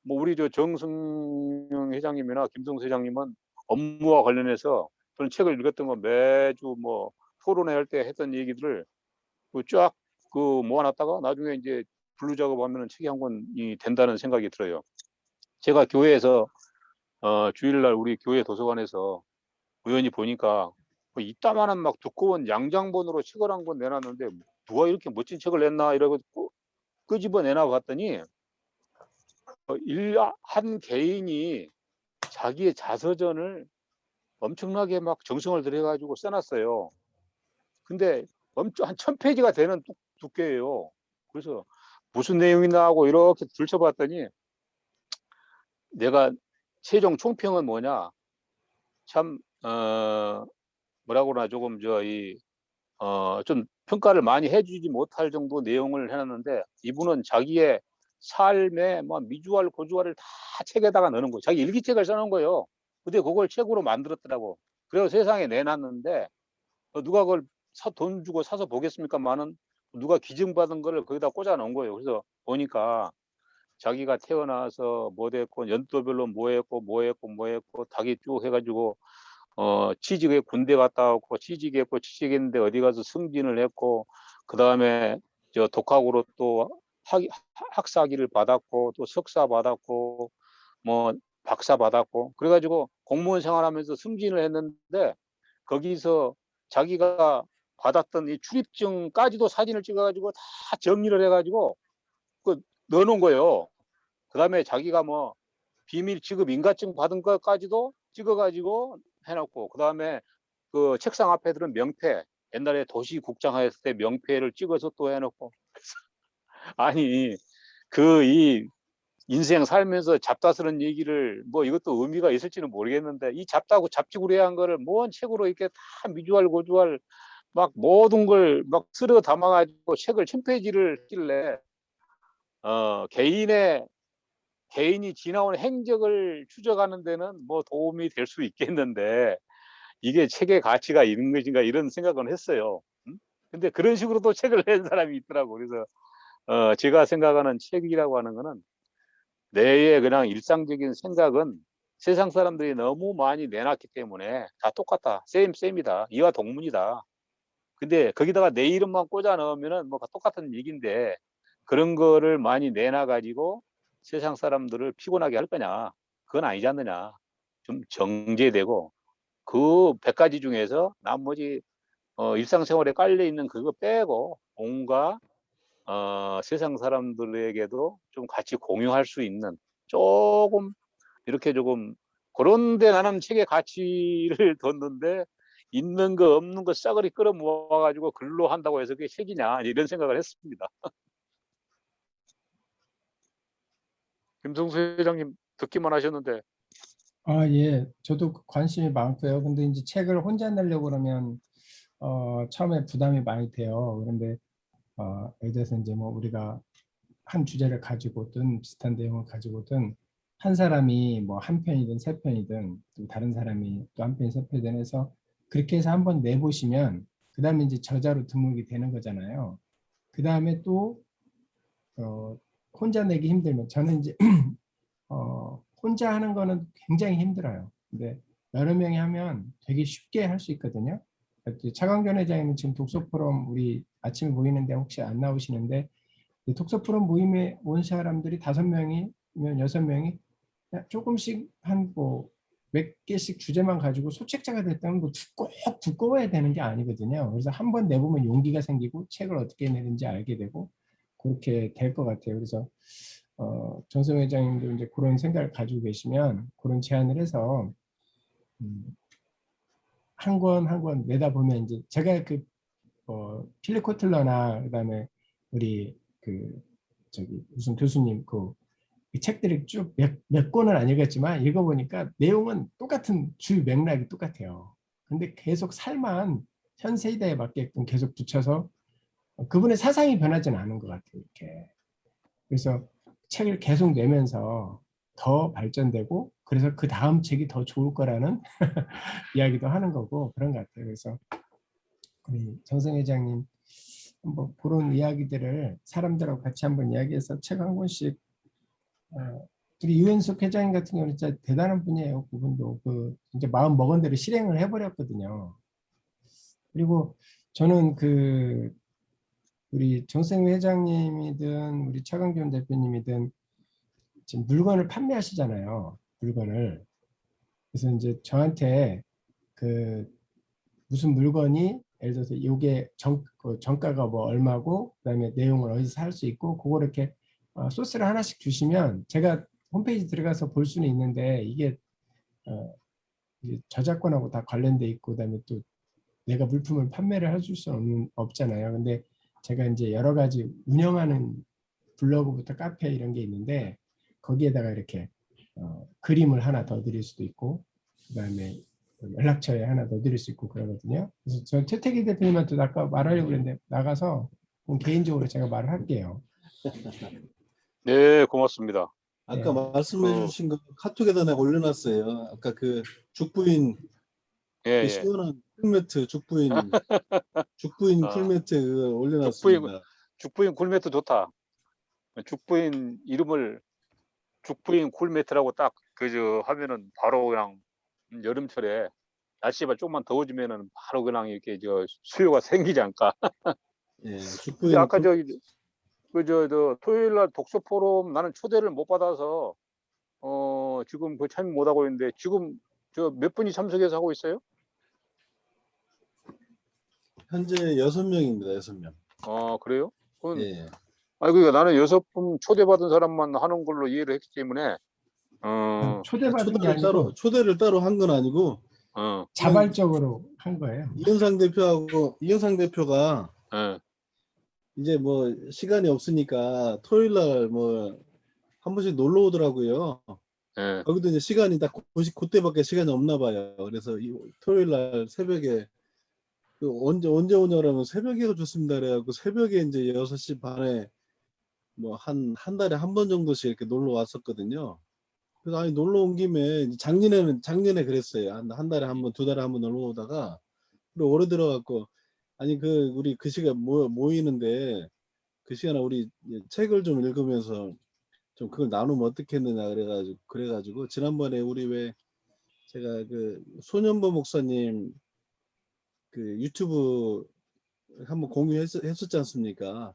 뭐 우리 저 정승영 회장님이나 김성수 회장님은 업무와 관련해서 저는 책을 읽었던 거 매주 뭐 토론회 할 때 했던 얘기들을 쫙 모아놨다가 나중에 이제 분류 작업하면은 책이 한 권이 된다는 생각이 들어요. 제가 교회에서 주일날 우리 교회 도서관에서 우연히 보니까 뭐 이따만한 막 두꺼운 양장본으로 책을 한 권 내놨는데 누가 이렇게 멋진 책을 냈나 이러고 끄집어 내놔 봤더니 한 개인이 자기의 자서전을 엄청나게 막 정성을 들여가지고 써놨어요. 근데 엄청 한 1000페이지가 되는 두께예요. 그래서 무슨 내용이나 하고 이렇게 들춰봤더니 내가 최종 총평은 뭐냐? 참 뭐라고 그러나 조금 좀 평가를 많이 해주지 못할 정도 내용을 해놨는데 이분은 자기의 삶의 뭐 미주알 고주알을 다 책에다가 넣는 거예요. 자기 일기책을 써놓은 거예요. 근데 그걸 책으로 만들었더라고. 그래서 세상에 내놨는데 누가 그걸 돈 주고 사서 보겠습니까만은 누가 기증받은 거를 거기다 꽂아 놓은 거예요. 그래서 보니까 자기가 태어나서 뭐 됐고 연도별로 뭐 했고 닭이 쭉 해가지고 취직에 군대 갔다 왔고 취직했는데 어디 가서 승진을 했고 그 다음에 저 독학으로 또 학사학위를 받았고 또 석사 받았고 뭐 박사 받았고 그래가지고 공무원 생활하면서 승진을 했는데 거기서 자기가 받았던 이 출입증까지도 사진을 찍어가지고 다 정리를 해가지고 넣어놓은 거예요. 그 다음에 자기가 뭐 비밀 지급 인가증 받은 것까지도 찍어가지고 해놓고 그 다음에 그 책상 앞에 들은 명패 옛날에 도시국장 했을 때 명패를 찍어서 또 해놓고 아니 이 인생 살면서 잡다스런 얘기를 뭐 이것도 의미가 있을지는 모르겠는데 이 잡다고 잡지구레한 거를 뭔 책으로 이렇게 다 미주알 고주알 막 모든 걸 막 쓸어 담아가지고 책을 1000페이지를 쓸래 개인이 지나온 행적을 추적하는 데는 뭐 도움이 될 수 있겠는데 이게 책의 가치가 있는 것인가 이런 생각은 했어요. 근데 그런 식으로도 책을 낸 사람이 있더라고. 그래서 제가 생각하는 책이라고 하는 거는 내의 그냥 일상적인 생각은 세상 사람들이 너무 많이 내놨기 때문에 다 똑같다. 셈이다. 이와 동문이다. 근데 거기다가 내 이름만 꽂아 넣으면은 뭐 똑같은 얘기인데 그런 거를 많이 내놔 가지고 세상 사람들을 피곤하게 할 거냐? 그건 아니지 않느냐? 좀 정제되고 그 100가지 중에서 나머지 일상생활에 깔려 있는 그거 빼고 온갖 세상 사람들에게도 좀 같이 공유할 수 있는 조금 이렇게 조금 그런데 나는 책의 가치를 뒀는데 있는 거 없는 거 싸그리 끌어 모아 가지고 글로 한다고 해서 그게 책이냐 이런 생각을 했습니다. 김성수 회장님 듣기만 하셨는데 예. 저도 관심이 많고요. 근데 이제 책을 혼자 내려고 그러면 처음에 부담이 많이 돼요. 그런데 예를 들어서 이제 뭐 우리가 한 주제를 가지고든 비슷한 내용을 가지고든 한 사람이 뭐 한 편이든 세 편이든 또 다른 사람이 또 한 편, 세 편이든 해서 그렇게 해서 한번 내보시면 그 다음에 이제 저자로 등록이 되는 거잖아요. 그 다음에 또 혼자 내기 힘들면 저는 이제 혼자 하는 거는 굉장히 힘들어요. 근데 여러 명이 하면 되게 쉽게 할 수 있거든요. 차광견 회장님은 지금 독서 포럼 우리 아침에 모이는데 혹시 안 나오시는데 독서 포럼 모임에 온 사람들이 5명이면 6명이 조금씩 한 뭐 몇 개씩 주제만 가지고 소책자가 됐다면 뭐 꼭 두꺼워야 되는 게 아니거든요. 그래서 한번 내보면 용기가 생기고 책을 어떻게 내는지 알게 되고 그렇게 될 것 같아요. 그래서 정성 회장님도 이제 그런 생각을 가지고 계시면 그런 제안을 해서 한 권 한 권 내다 보면 이제 제가 그 필립 코틀러나 그다음에 우리 그 저기 무슨 교수님 이 책들이 쭉 몇 권은 안 읽었지만 읽어보니까 내용은 똑같은 주 맥락이 똑같아요. 근데 계속 살만 현 세대에 맞게끔 계속 붙여서 그분의 사상이 변하지는 않은 것 같아요. 이렇게. 그래서 책을 계속 내면서 더 발전되고 그래서 그 다음 책이 더 좋을 거라는 이야기도 하는 거고 그런 것 같아요. 그래서 우리 정성 회장님 한번 그런 이야기들을 사람들하고 같이 한번 이야기해서 책 한 권씩 우리 유현숙 회장님 같은 경우는 진짜 대단한 분이에요. 그분도 진짜 마음 먹은 대로 실행을 해버렸거든요. 그리고 저는 우리 정생 회장님이든 우리 차강준 대표님이든 지금 물건을 판매하시잖아요. 물건을. 그래서 이제 저한테 무슨 물건이 예를 들어서 이게 정가가 뭐 얼마고 그다음에 내용을 어디서 살 수 있고 그거 이렇게 소스를 하나씩 주시면 제가 홈페이지 들어가서 볼 수는 있는데 이게 저작권하고 다 관련돼 있고 그다음에 또 내가 물품을 판매를 해줄 수는 없잖아요. 근데 제가 이제 여러 가지 운영하는 블로그부터 카페 이런 게 있는데 거기에다가 이렇게 그림을 하나 더 드릴 수도 있고 그다음에 연락처에 하나 더 드릴 수 있고 그러거든요. 그래서 저 최태기 대표님한테 아까 말하려고 그랬는데 나가서 개인적으로 제가 말을 할게요. 네 고맙습니다. 아까 네. 말씀해 주신 거 카톡에다 내가 올려놨어요. 아까 그 죽부인 그 예. 시원한 쿨매트 죽부인 쿨매트 그거 올려놨습니다. 죽부인 쿨매트 좋다. 죽부인 이름을 죽부인 쿨매트라고 딱 그저 하면은 바로 그냥 여름철에 날씨가 조금만 더워지면은 바로 그냥 이렇게 수요가 생기지 않을까. 예, 근데 죽부인 아까 저 토요일 날 독서 포럼 나는 초대를 못 받아서 지금 참여 못 하고 있는데 지금 저 몇 분이 참석해서 하고 있어요? 현재 6명입니다. 6명. 그래요? 그건 예. 그러니까 나는 6분 초대받은 사람만 하는 걸로 이해를 했기 때문에 초대받은 게 아니고 초대를 따로 한 건 아니고 자발적으로 한 거예요. 이현상 대표가 이제 뭐 시간이 없으니까 토요일 날 뭐 한 번씩 놀러 오더라고요. 거기도 이제 시간이 딱 그때밖에 시간이 없나 봐요. 그래서 토요일 날 새벽에 언제 오냐라면 새벽에 좋습니다. 그래갖고 새벽에 이제 6시 반에 뭐 한 달에 한 번 정도씩 이렇게 놀러 왔었거든요. 그래서 아니 놀러 온 김에 작년에 그랬어요. 한 달에 한 번, 2달에 한 번 놀러 오다가 그리고 올해 들어갖고 아니 우리 그 시간 모이는데 그 시간에 우리 책을 좀 읽으면서 좀 그걸 나누면 어떻겠느냐 그래가지고 지난번에 우리 왜 제가 소년보 목사님 유튜브 한번 공유했었지 않습니까?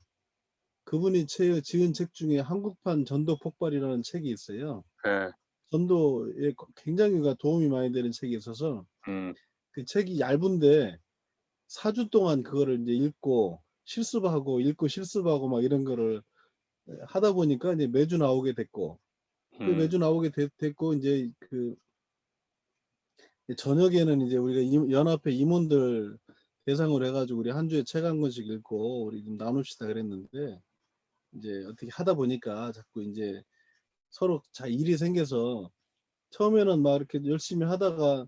그분이 지은 책 중에 한국판 전도 폭발이라는 책이 있어요. 전도에 굉장히 도움이 많이 되는 책이 있어서 그 책이 얇은데 4주 동안 그거를 이제 읽고 실습하고 막 이런 거를 하다 보니까 이제 매주 나오게 됐고 매주 나오게 됐고 이제 저녁에는 이제 우리가 연합회 임원들 대상으로 해가지고 우리 한 주에 책 한 권씩 읽고 우리 좀 나눕시다 그랬는데 이제 어떻게 하다 보니까 자꾸 이제 서로 일이 생겨서 처음에는 막 이렇게 열심히 하다가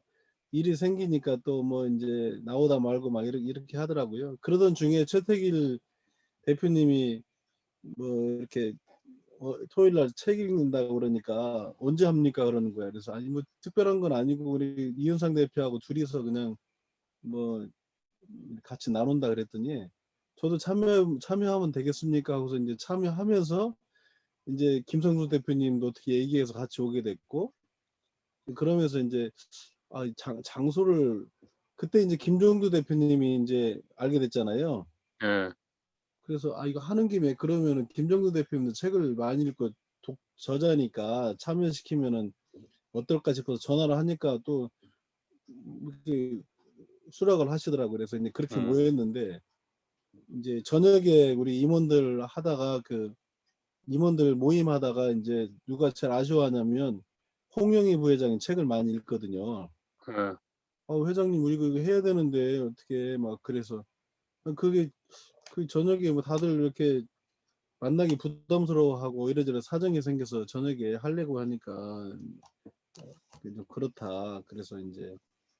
일이 생기니까 또 뭐 이제 나오다 말고 막 이렇게 하더라고요. 그러던 중에 최태길 대표님이 뭐 이렇게 토요일 날 책 읽는다고 그러니까 언제 합니까 그러는 거야. 그래서 아니 뭐 특별한 건 아니고 우리 이윤상 대표하고 둘이서 그냥 뭐 같이 나눈다 그랬더니 저도 참여하면 되겠습니까 하고서 이제 참여하면서 이제 김성수 대표님도 어떻게 얘기해서 같이 오게 됐고 그러면서 이제 장소를 그때 이제 김종두 대표님이 이제 알게 됐잖아요. 예. 그래서 이거 하는 김에 그러면은 김종두 대표님도 책을 많이 읽고 저자니까 참여시키면은 어떨까 싶어서 전화를 하니까 또 이렇게 수락을 하시더라고요. 그래서 이제 그렇게 모였는데 이제 저녁에 우리 임원들 하다가 임원들 모임 하다가 이제 누가 제일 아쉬워하냐면 홍영희 부회장이 책을 많이 읽거든요. 예. 회장님 우리 이거 해야 되는데 어떻게 막 그래서 그게 그 저녁에 뭐 다들 이렇게 만나기 부담스러워하고 이래저래 사정이 생겨서 저녁에 하려고 하니까 좀 그렇다. 그래서 이제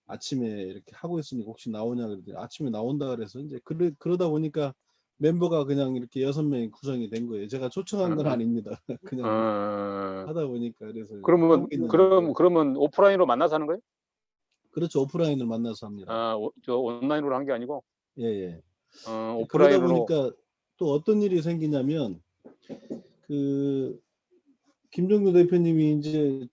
아침에 이렇게 하고 있으니까 혹시 나오냐 그랬더니 아침에 나온다 그래서 이제 그러다 보니까 멤버가 그냥 이렇게 6명이 구성이 된 거예요. 제가 초청한 건 아닙니다. 그냥 하다 보니까 그래서 하고 있는 중이고요. 그러면 오프라인으로 만나서 하는 거예요? 그렇죠. 오프라인을 만나서 합니다. 저 온라인으로 한 게 아니고 예, 예. 그러다 오프라인으로. 보니까 또 어떤 일이 생기냐면 그 김종규 대표님이 이제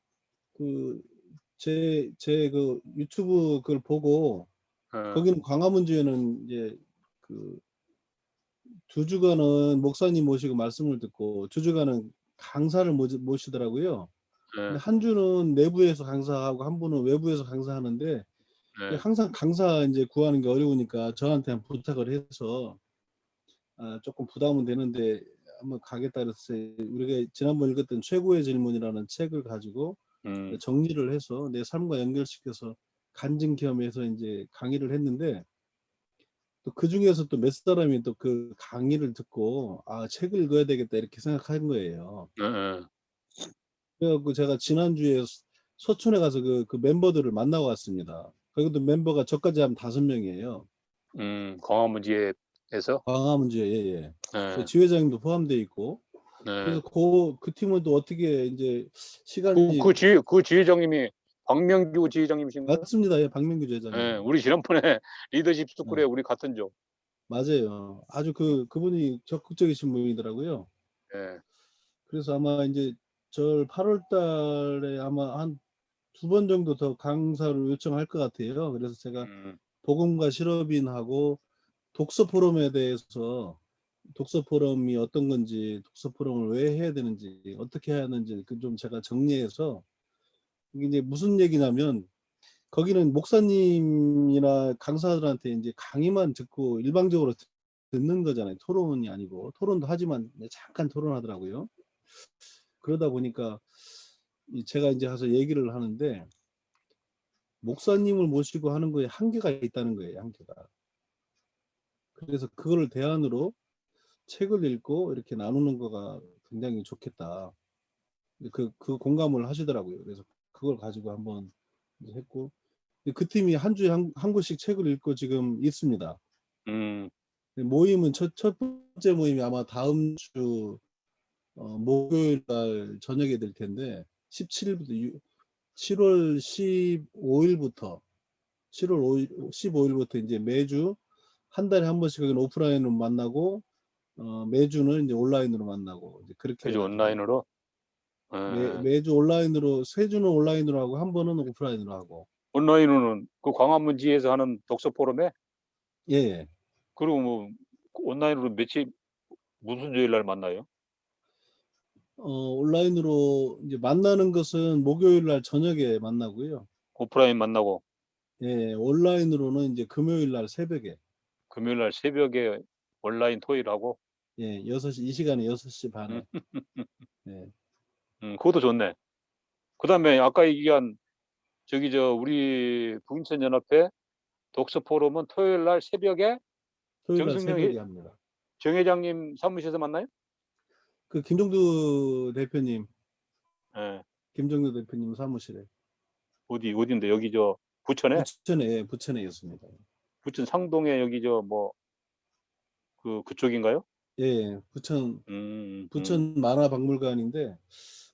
제 그 유튜브 그걸 보고 거기는 광화문주에는 이제 그 2주간은 목사님 모시고 말씀을 듣고 2주간은 강사를 모시더라고요. 근데 한 주는 내부에서 강사하고 한 분은 외부에서 강사하는데 항상 강사 이제 구하는 게 어려우니까 저한테 한 부탁을 해서 조금 부담은 되는데 한번 가겠다 그랬어요. 우리가 지난번 읽었던 최고의 질문이라는 책을 가지고 정리를 해서 내 삶과 연결시켜서 간증 겸해서 이제 강의를 했는데 또 그 중에서 또 몇 사람이 또 그 강의를 듣고 책을 읽어야 되겠다 이렇게 생각한 거예요. 그래갖고 제가 지난주에 서촌에 가서 그 멤버들을 만나고 왔습니다. 거기도 멤버가 저까지 하면 5명이에요. 광화문지에서. 광화문주에 예. 지회장님도 포함되어 있고 그래서 그 팀은 또 어떻게 이제 시간이 그 지회장님이 박명규 지회장님이신가요? 맞습니다. 예, 박명규 지회장님. 우리 지난번에 리더십 스쿨에 우리 같은 조. 맞아요. 아주 그분이 적극적이신 분이더라고요. 그래서 아마 이제 8월 달에 아마 한 2번 정도 더 강사를 요청할 것 같아요. 그래서 제가 복음과 실업인하고 독서 포럼에 대해서 독서 포럼이 어떤 건지, 독서 포럼을 왜 해야 되는지, 어떻게 해야 하는지 좀 제가 정리해서 이게 이제 무슨 얘기냐면 거기는 목사님이나 강사들한테 이제 강의만 듣고 일방적으로 듣는 거잖아요. 토론이 아니고 토론도 하지만 잠깐 토론하더라고요. 그러다 보니까 제가 이제 가서 얘기를 하는데 목사님을 모시고 하는 거에 한계가 있다는 거예요. 한계가. 그래서 그거를 대안으로 책을 읽고 이렇게 나누는 거가 굉장히 좋겠다. 그 공감을 하시더라고요. 그래서 그걸 가지고 한번 했고 그 팀이 한 주에 한 권씩 책을 읽고 지금 있습니다. 모임은 첫 번째 모임이 아마 다음 주 목요일 날 저녁에 될 텐데 17일부터 7월 15일부터 15일부터 이제 매주 한 달에 한 번씩 오프라인으로 만나고 매주는 이제 온라인으로 만나고 이제 그렇게 매주 온라인으로. 매주 온라인으로 3주는 온라인으로 하고 한 번은 오프라인으로 하고. 온라인으로는 그 광화문지에서 하는 독서 포럼에. 예. 그리고 뭐 온라인으로 무슨 요일 날 만나요? 온라인으로 이제 만나는 것은 목요일 날 저녁에 만나고요. 오프라인 만나고. 예, 온라인으로는 이제 금요일 날 새벽에. 금요일 날 새벽에 온라인 토요일하고. 예, 6시 이 시간에 6시 반에. 예. 그것도 좋네. 그다음에 아까 얘기한 저기 우리 북인천 연합회 독서 포럼은 토요일 날 새벽에 토요일 날 정승영 새벽에 합니다. 정 회장님 사무실에서 만나요? 그 김종두 대표님, 예. 김종두 대표님 사무실에 어디인데 여기 부천에 부천에였습니다. 부천 상동에 여기 그쪽인가요? 예, 부천 만화박물관인데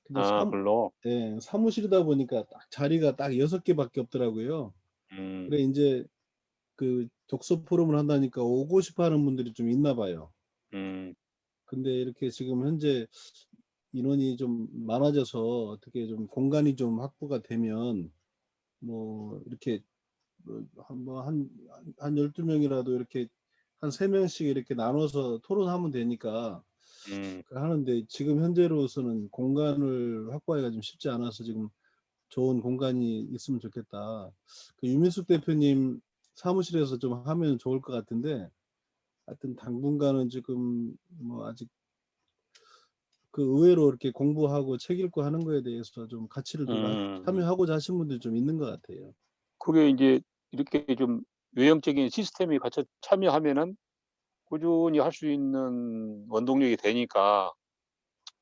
근데 글로. 사무실이다 보니까 딱 자리가 딱 6개밖에 없더라고요. 그래 이제 그 독서 포럼을 한다니까 오고 싶어 하는 분들이 좀 있나 봐요. 근데 이렇게 지금 현재 인원이 좀 많아져서 어떻게 좀 공간이 좀 확보가 되면 뭐 이렇게 한 12명이라도 이렇게 한 3명씩 이렇게 나눠서 토론하면 되니까 하는데 지금 현재로서는 공간을 확보하기가 좀 쉽지 않아서 지금 좋은 공간이 있으면 좋겠다. 그 유민숙 대표님 사무실에서 좀 하면 좋을 것 같은데 하여튼 당분간은 지금 뭐 아직 그 의외로 이렇게 공부하고 책 읽고 하는 거에 대해서 좀 가치를 참여하고자 하신 분들이 좀 있는 것 같아요. 그게 이제 이렇게 좀 외형적인 시스템이 같이 참여하면은 꾸준히 할 수 있는 원동력이 되니까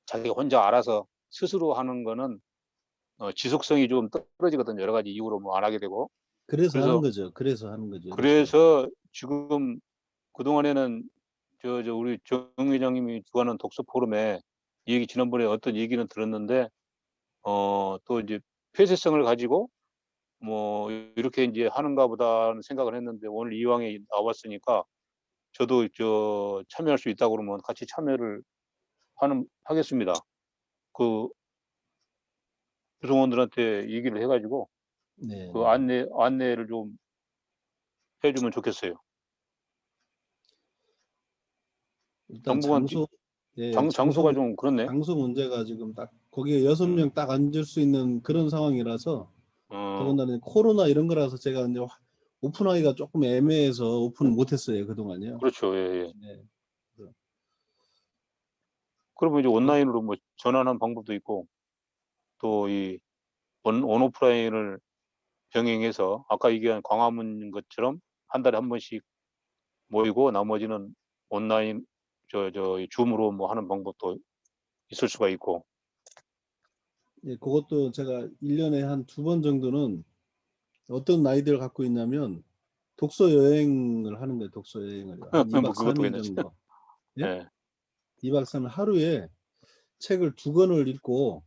자기가 혼자 알아서 스스로 하는 거는 지속성이 좀 떨어지거든요. 여러 가지 이유로 뭐 안 하게 되고. 그래서 하는 거죠. 그래서 하는 거죠. 그래서 지금 그동안에는 우리 정 회장님이 주관하는 독서 포럼에 이 얘기 지난번에 어떤 얘기는 들었는데 또 이제 폐쇄성을 가지고 뭐 이렇게 이제 하는가 보다는 생각을 했는데 오늘 이왕에 나왔으니까 저도 참여할 수 있다고 그러면 같이 참여를 하겠습니다. 그 구성원들한테 얘기를 해가지고 네. 그 안내를 좀 해주면 좋겠어요. 일단 당분간 장소가 좀 그렇네. 장소 문제가 지금 딱 거기에 6명 딱 앉을 수 있는 그런 상황이라서 더군다나 코로나 이런 거라서 제가 이제 오픈하기가 조금 애매해서 오픈을 못했어요 그동안요. 그렇죠. 예. 네. 그러면 이제 온라인으로 뭐 전환한 방법도 있고 또 이 온오프라인을 병행해서 아까 얘기한 광화문 것처럼 한 달에 한 번씩 모이고 나머지는 온라인 이 줌으로 뭐 하는 방법도 있을 수가 있고. 예, 그것도 제가 1년에 한 2번 정도는 어떤 나이들을 갖고 있냐면 독서 여행을 하는 거예요. 독서 여행을 한 2박 뭐 그것도 3일 괜찮죠. 정도. 예? 예. 2박 3일 하루에 책을 2권을 읽고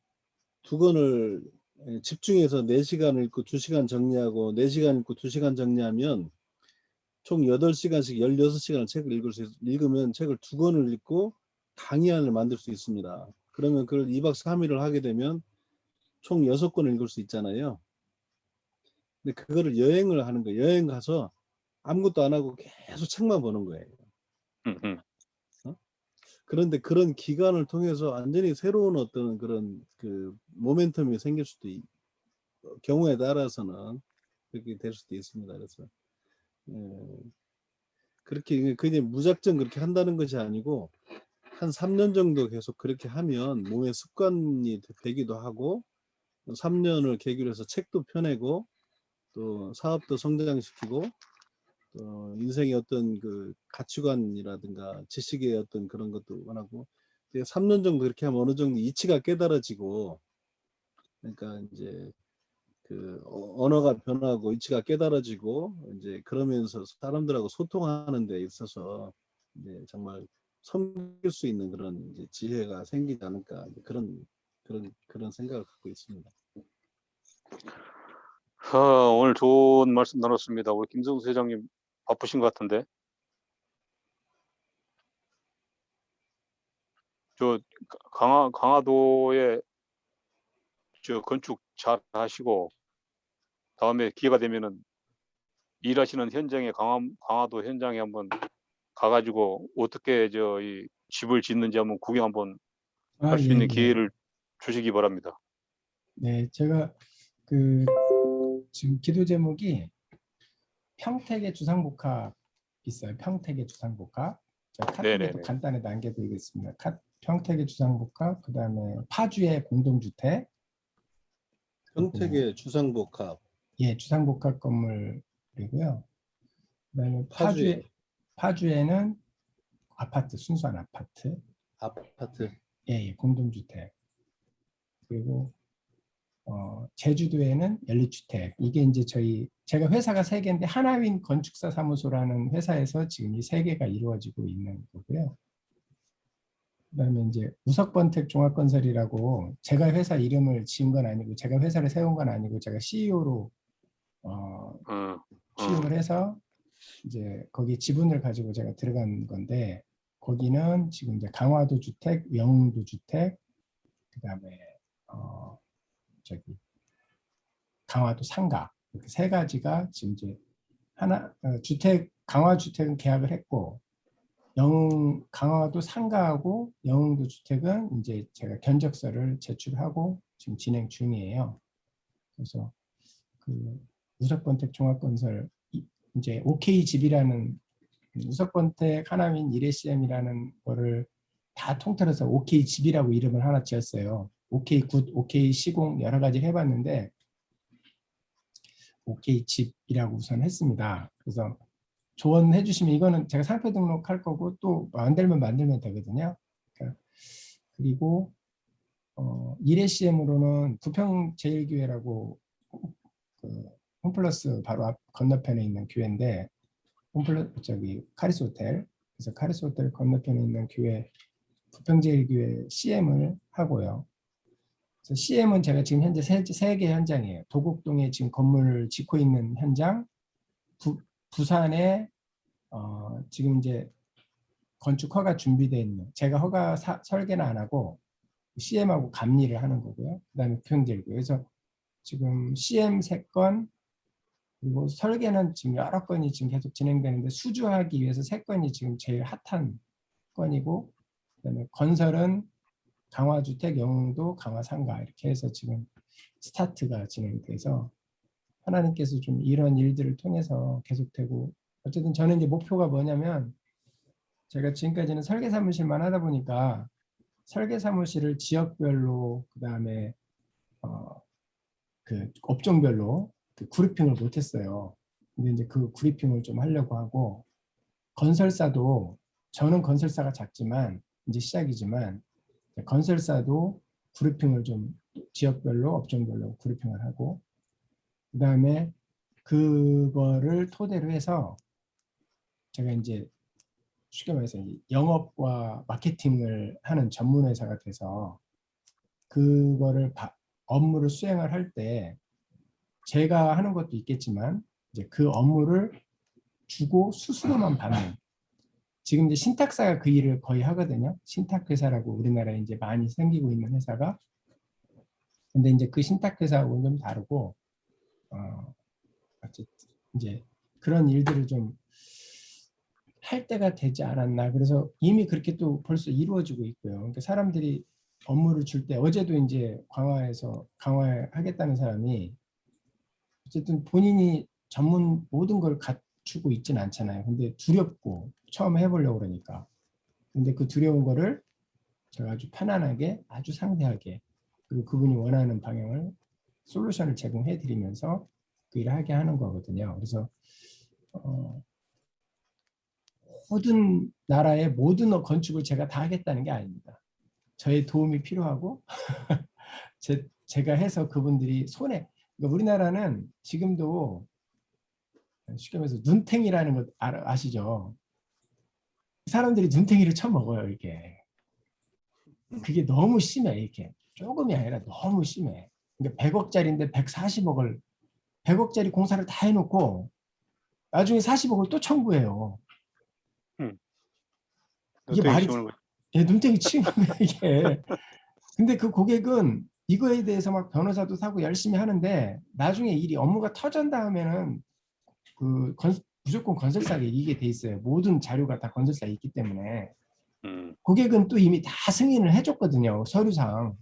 2권을 집중해서 4시간 읽고 2시간 정리하고 4시간 읽고 2시간 정리하면 총 8시간씩 16시간을 책을 읽으면 책을 2권을 읽고 강의안을 만들 수 있습니다. 그러면 그걸 2박 3일을 하게 되면 총 6권을 읽을 수 있잖아요. 근데 그거를 여행을 하는 거예요. 여행 가서 아무것도 안 하고 계속 책만 보는 거예요. 그런데 그런 기간을 통해서 완전히 새로운 어떤 그런 그 모멘텀이 생길 수도 경우에 따라서는 그렇게 될 수도 있습니다. 그래서 그렇게 그냥 무작정 그렇게 한다는 것이 아니고 한 3년 정도 계속 그렇게 하면 몸의 습관이 되기도 하고 3년을 계기로 해서 책도 펴내고 또 사업도 성장시키고 또 인생의 어떤 그 가치관이라든가 지식의 어떤 그런 것도 원하고 3년 정도 그렇게 하면 어느 정도 이치가 깨달아지고 그러니까 이제 그 언어가 변하고 이치가 깨달아지고 이제 그러면서 사람들하고 소통하는 데 있어서 이제 정말 섬길 수 있는 그런 이제 지혜가 생기지 않을까 그런 생각을 갖고 있습니다. 오늘 좋은 말씀 나눴습니다. 우리 김성수 회장님 바쁘신 것 같은데. 강화도에 건축 잘 하시고 다음에 기회가 되면은 일하시는 현장에 강화도 현장에 한번 가가지고 어떻게 이 집을 짓는지 한번 구경 한번 할 수 있는 기회를 주시기 바랍니다. 네, 제가 지금 기도 제목이 평택의 주상복합 있어요. 평택의 주상복합. 제가 카톡에도 간단히 남겨드리겠습니다. 평택의 주상복합, 그 다음에 파주의 공동주택. 평택의 주상복합. 예, 주상복합 건물이고요. 그다음에 파주에. 파주에는 아파트, 순수한 아파트, 아파트. 예, 공동주택. 그리고 제주도에는 연립주택. 이게 이제 제가 회사가 3개인데 하나윈 건축사 사무소라는 회사에서 지금 이 3개가 이루어지고 있는 거고요. 그다음에 이제 우석번택 종합건설이라고 제가 회사 이름을 지은 건 아니고 제가 회사를 세운 건 아니고 제가 CEO로 취임을 해서 이제 거기 지분을 가지고 제가 들어간 건데 거기는 지금 이제 강화도 주택, 영흥도 주택, 그다음에 강화도 상가 이렇게 3가지가 지금 이제 주택 강화 주택은 계약을 했고 강화도 상가하고 영흥도 주택은 이제 제가 견적서를 제출하고 지금 진행 중이에요. 그래서 그 우석번택 종합건설 이제 OK 집이라는 우석번택 하나윈 이레시엠이라는 거를 다 통틀어서 OK 집이라고 이름을 하나 지었어요. OK 굿, OK 시공 여러 가지 해봤는데 OK 집이라고 우선 했습니다. 그래서 조언해 주시면 이거는 제가 상표 등록할 거고 또 만들면 되거든요. 그리고 이레시엠으로는 부평제일교회라고 그 홈플러스 바로 앞 건너편에 있는 교회인데 카리스 호텔, 그래서 카리스 호텔 건너편에 있는 교회 부평제일교회 CM을 하고요. 그래서 CM은 제가 지금 현재 3개 현장이에요. 도곡동에 지금 건물을 짓고 있는 현장, 부산에 지금 이제 건축 허가 준비되어 있는, 제가 허가 설계는 안 하고 CM하고 감리를 하는 거고요. 그다음에 부평제일교회. 그래서 지금 CM 3건, 그리고 설계는 지금 여러 건이 지금 계속 진행되는데 수주하기 위해서 3건이 지금 제일 핫한 건이고, 그다음에 건설은 강화주택, 영흥도, 강화상가 이렇게 해서 지금 스타트가 진행돼서 하나님께서 좀 이런 일들을 통해서 계속되고, 어쨌든 저는 이제 목표가 뭐냐면 제가 지금까지는 설계 사무실만 하다 보니까 설계 사무실을 지역별로 그다음에 그 업종별로 그 그룹핑을 못했어요. 근데 이제 그 그룹핑을 좀 하려고 하고, 건설사도 저는 건설사가 작지만 이제 시작이지만 건설사도 그룹핑을 좀 지역별로 업종별로 그룹핑을 하고, 그다음에 그거를 토대로 해서 제가 이제 쉽게 말해서 영업과 마케팅을 하는 전문 회사가 돼서 그거를 업무를 수행을 할 때 제가 하는 것도 있겠지만 이제 그 업무를 주고 수수료만 받는, 지금 이제 신탁사가 그 일을 거의 하거든요. 신탁회사라고 우리나라에 이제 많이 생기고 있는 회사가. 근데 이제 그 신탁회사하고는 좀 다르고, 어쨌든 이제 그런 일들을 좀 할 때가 되지 않았나. 그래서 이미 그렇게 또 벌써 이루어지고 있고요. 그러니까 사람들이 업무를 줄 때, 어제도 이제 강화하겠다는 사람이 어쨌든 본인이 전문 모든 걸 갖추고 있지는 않잖아요. 근데 두렵고 처음 해보려고 그러니까. 근데 그 두려운 거를 제가 아주 편안하게, 아주 상세하게, 그리고 그분이 원하는 방향을 솔루션을 제공해 드리면서 그 일을 하게 하는 거거든요. 그래서 모든 나라의 모든 건축을 제가 다 하겠다는 게 아닙니다. 저의 도움이 필요하고 제가 해서 그분들이 손에, 그러니까 우리나라는 지금도 쉽게 말해서 눈탱이라는 거 아시죠? 사람들이 눈탱이를 쳐먹어요. 이게 그게 너무 심해. 이렇게 조금이 아니라 너무 심해. 그러니까 100억짜리인데 100억짜리 공사를 다 해놓고 나중에 40억을 또 청구해요. 이게 말이, 눈탱이 치는 거야 이게. 근데 그 고객은 이거에 대해서 막 변호사도 사고 열심히 하는데 나중에 업무가 터진 다음에는 무조건 건설사가 이기게 돼 있어요. 모든 자료가 다 건설사에 있기 때문에. 고객은 또 이미 다 승인을 해줬거든요. 서류상.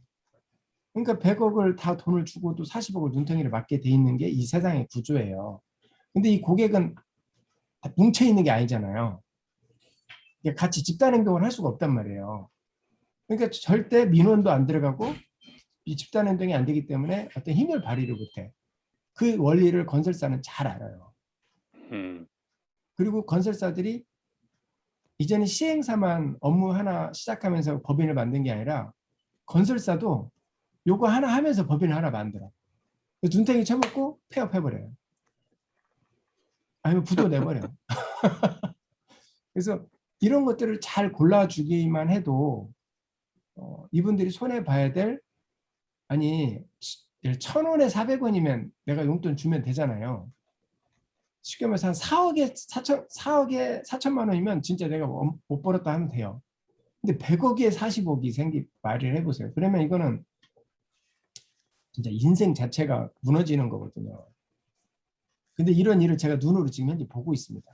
그러니까 100억을 다 돈을 주고도 40억을 눈탱이를 맞게 돼 있는 게 이 세상의 구조예요. 근데 이 고객은 다 뭉쳐있는 게 아니잖아요. 같이 집단행동을 할 수가 없단 말이에요. 그러니까 절대 민원도 안 들어가고 이 집단행동이 안 되기 때문에 어떤 힘을 발휘를 못해. 그 원리를 건설사는 잘 알아요. 음. 그리고 건설사들이 이제는 시행사만 업무 하나 시작하면서 법인을 만든 게 아니라 건설사도 요거 하나 하면서 법인을 하나 만들어. 눈탱이 쳐먹고 폐업해버려요. 아니면 부도 내버려. 그래서 이런 것들을 잘 골라주기만 해도 이분들이 손해봐야 될, 아니 1,000원에 400원이면 내가 용돈 주면 되잖아요. 쉽게 말해서 한 4억에 4천만 원이면 진짜 내가 못 벌었다 하면 돼요. 근데 100억에 40억이 말을 해보세요. 그러면 이거는 진짜 인생 자체가 무너지는 거거든요. 근데 이런 일을 제가 눈으로 지금 현재 보고 있습니다.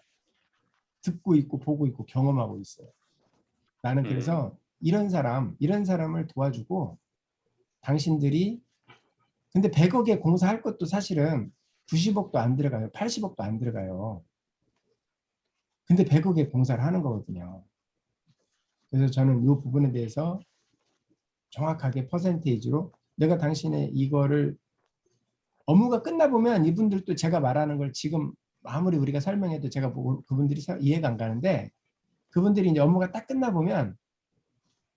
듣고 있고 보고 있고 경험하고 있어요. 나는 그래서 이런 사람을 도와주고, 당신들이 근데 100억에 공사할 것도 사실은 90억도 안 들어가요. 80억도 안 들어가요. 근데 100억에 공사를 하는 거거든요. 그래서 저는 이 부분에 대해서 정확하게 퍼센테이지로 내가 당신의 이거를 업무가 끝나보면 이분들도 제가 말하는 걸 지금 아무리 우리가 설명해도 제가 보고 그분들이 이해가 안 가는데, 그분들이 이제 업무가 딱 끝나보면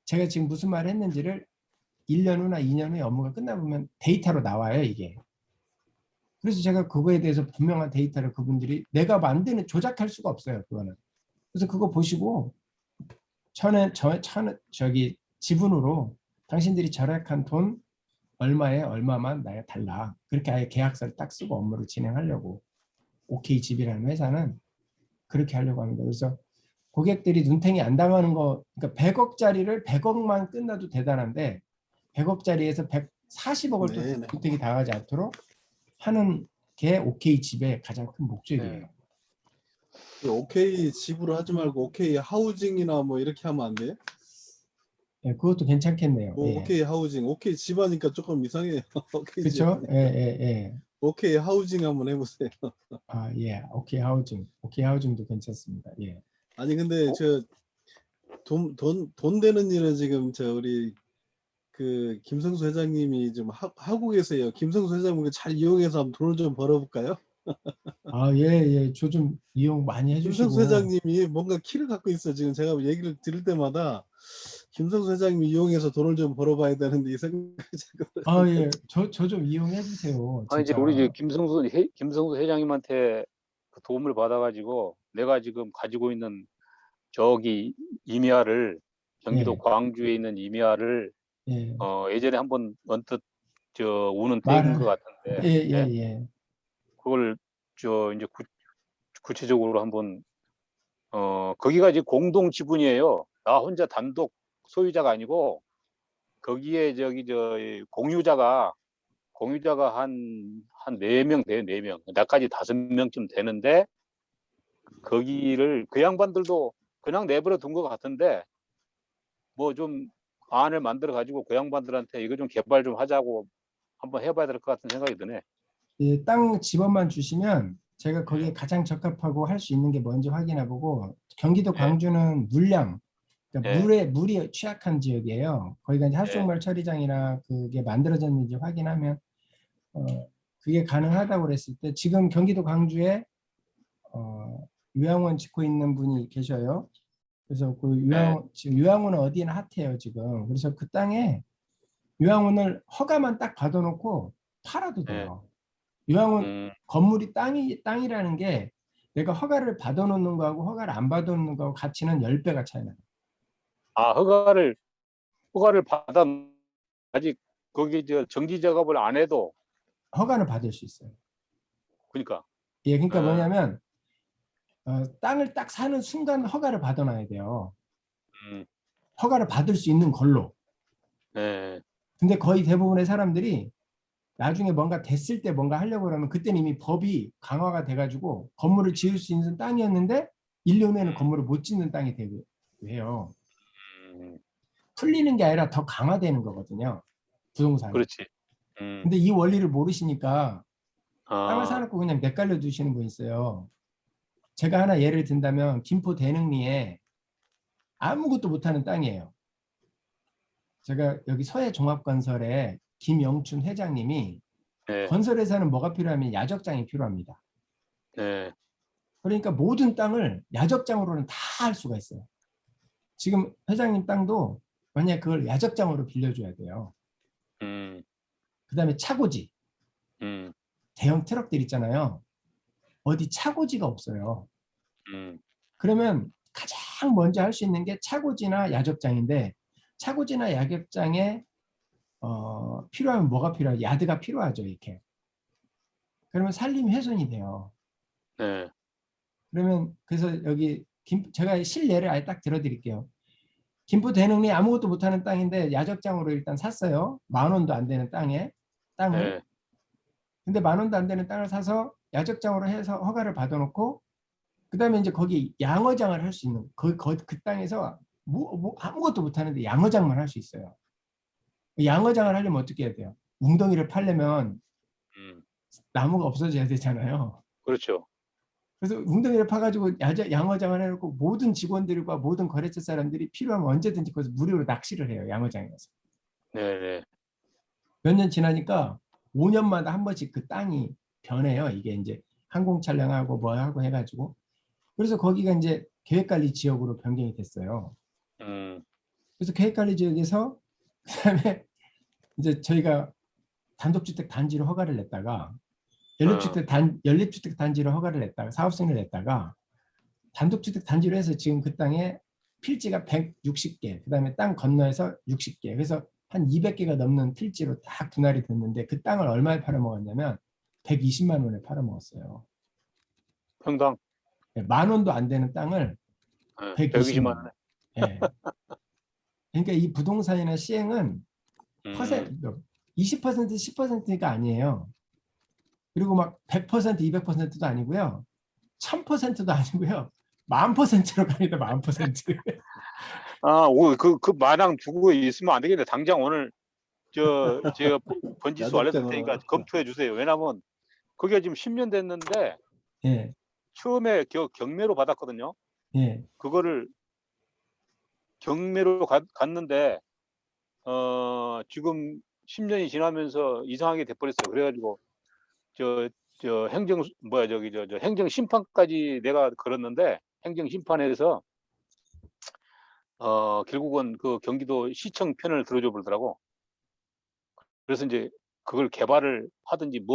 제가 지금 무슨 말을 했는지를 1년 후나 2년 후에 업무가 끝나보면 데이터로 나와요, 이게. 그래서 제가 그거에 대해서 분명한 데이터를 그분들이 내가 만드는 조작할 수가 없어요, 그거는. 그래서 그거 보시고 저기 지분으로 당신들이 절약한 돈 얼마에 얼마만 나에 달라. 그렇게 아예 계약서를 딱 쓰고 업무를 진행하려고. OK집이라는 회사는 그렇게 하려고 합니다. 그래서 고객들이 눈탱이 안 당하는 거, 그러니까 100억짜리를 100억만 끝나도 대단한데 100억짜리에서 140억을 또 네, 네. 눈탱이 당하지 않도록 하는 게 OK집의 가장 큰 목적이에요. 오케이 집으로 하지 말고 오케이 하우징이나 뭐 이렇게 하면 안 돼요? 예, 그것도 괜찮겠네요. 뭐 예. 오케이 하우징, 오케이 집 하니까 조금 이상해요. 오케이 집. 그렇죠? 예, 예, 예. 오케이 하우징 한번 해보세요. 아, 예. 오케이 하우징. 오케이 하우징도 괜찮습니다. 예. 아니 근데 저 돈 되는 일은 지금 우리 그 김성수 회장님이 좀 하고 계세요. 김성수 회장님 잘 이용해서 한번 돈을 좀 벌어볼까요? 아, 예, 예. 저 좀 이용 많이 해주시고. 김성수 회장님이 뭔가 키를 갖고 있어. 지금 제가 얘기를 들을 때마다 김성수 회장님이 이용해서 돈을 좀 벌어봐야 되는데 이 생각이 자꾸. 아, 예. 저 좀 이용해 주세요. 아, 이제 진짜. 우리 김성수 회장님한테 그 도움을 받아가지고 내가 지금 가지고 있는 저기 임야를 경기도 예. 광주에 있는 임야를 예. 예전에 한번 언뜻 우는 말- 떼인 것 예, 같은데 예, 예. 그걸 이제 구체적으로 한번 거기가 이제 공동 지분이에요. 나 혼자 단독 소유자가 아니고 거기에 공유자가 한 4명 돼요, 4명. 나까지 5명쯤 되는데 거기를 그 양반들도 그냥 내버려 둔 것 같은데 뭐 좀 안을 만들어 가지고 그 양반들한테 이거 좀 개발 좀 하자고 한번 해봐야 될 것 같은 생각이 드네. 예, 땅 지번만 주시면 제가 거기에 가장 적합하고 할 수 있는 게 뭔지 확인해보고, 경기도 네. 광주는 물량, 그러니까 네. 물이 취약한 지역이에요. 거기가 이제 하수종말 처리장이나 그게 만들어졌는지 확인하면 그게 가능하다고 그랬을 때, 지금 경기도 광주에 요양원 짓고 있는 분이 계셔요. 그래서 그 지금 요양원은 어디나 핫해요, 지금. 그래서 그 땅에 요양원을 허가만 딱 받아놓고 팔아도 돼요. 요양원 건물이 땅이라는 게 내가 허가를 받아놓는 거하고 허가를 안 받아놓는 거하고 가치는 10배가 차이 나요. 아, 허가를 받아 아직 거기 정지 작업을 안 해도 허가는 받을 수 있어요. 그러니까 예, 그러니까 뭐냐면 땅을 딱 사는 순간 허가를 받아놔야 돼요. 허가를 받을 수 있는 걸로. 네. 근데 거의 대부분의 사람들이 나중에 뭔가 됐을 때 뭔가 하려고 그러면 그때는 이미 법이 강화가 돼가지고 건물을 지을 수 있는 땅이었는데 1년 후에는 건물을 못 짓는 땅이 되고 해요. 풀리는 게 아니라 더 강화되는 거거든요, 부동산이. 그렇지. 근데 이 원리를 모르시니까 땅을 아, 사놓고 그냥 내깔려 두시는 분 있어요. 제가 하나 예를 든다면 김포 대능리에 아무것도 못하는 땅이에요. 제가 여기 서해종합건설에 김영춘 회장님이 네. 건설회사는 뭐가 필요하면 야적장이 필요합니다. 네. 그러니까 모든 땅을 야적장으로는 다 할 수가 있어요. 지금 회장님 땅도 만약 그걸 야적장으로 빌려줘야 돼요. 음. 그다음에 차고지, 음. 대형 트럭들 있잖아요. 어디 차고지가 없어요. 음. 그러면 가장 먼저 할 수 있는 게 차고지나 야적장인데, 차고지나 야적장에 필요하면 뭐가 필요해요? 야드가 필요하죠, 이렇게. 그러면 산림 훼손이 돼요. 네. 그러면 그래서 여기 제가 실례를 아예 딱 들어드릴게요. 김포 대능리 아무것도 못하는 땅인데 야적장으로 일단 샀어요. 10,000원도 안 되는 땅을. 네. 근데 10,000원도 안 되는 땅을 사서 야적장으로 해서 허가를 받아놓고, 그다음에 이제 거기 양어장을 할 수 있는 그 땅에서 아무것도 못하는데 양어장만 할 수 있어요. 양어장을 하려면 어떻게 해야 돼요? 웅덩이를 파려면 음. 나무가 없어져야 되잖아요. 그렇죠. 그래서 웅덩이를 파가지고 양어장을 해놓고 모든 직원들과 모든 거래처 사람들이 필요하면 언제든지 거기서 무료로 낚시를 해요. 양어장에서. 네네. 몇 년 지나니까 5년마다 한 번씩 그 땅이 변해요. 이게 이제 항공 촬영하고 뭐 하고 해가지고. 그래서 거기가 이제 계획관리 지역으로 변경이 됐어요. 그래서 계획관리 지역에서 그다음에 이제 저희가 단독주택 단지로 허가를 냈다가 연립주택 단지로 허가를 냈다가 사업승인을 냈다가 단독주택 단지로 해서 지금 그 땅에 필지가 160개, 그다음에 땅 건너에서 60개, 그래서 한 200개가 넘는 필지로 딱 분할이 됐는데 그 땅을 얼마에 팔아먹었냐면 120만 원에 팔아먹었어요. 평당 10,000원도 안 되는 땅을 120만 120만 원. 원에. 예. 그러니까 이 부동산이나 시행은 음. 20% 10%가 아니에요. 그리고 막 100% 200%도 아니고요. 1000%도 아니고요. 10,000%로 갑니다. 10,000%. 그 마당 두고 있으면 안 되겠네. 당장 오늘 제가 번지수 알려드릴 야적장으로 테니까 합시다. 검토해 주세요. 왜냐면 그게 지금 10년 됐는데 예. 처음에 경매로 받았거든요. 예. 그거를 경매로 갔는데 지금 10년이 지나면서 이상하게 돼버렸어요. 그래가지고 행정 심판까지 내가 걸었는데 행정 심판에서 결국은 그 경기도 시청 편을 들어줘 버리더라고. 그래서 이제 그걸 개발을 하든지 뭐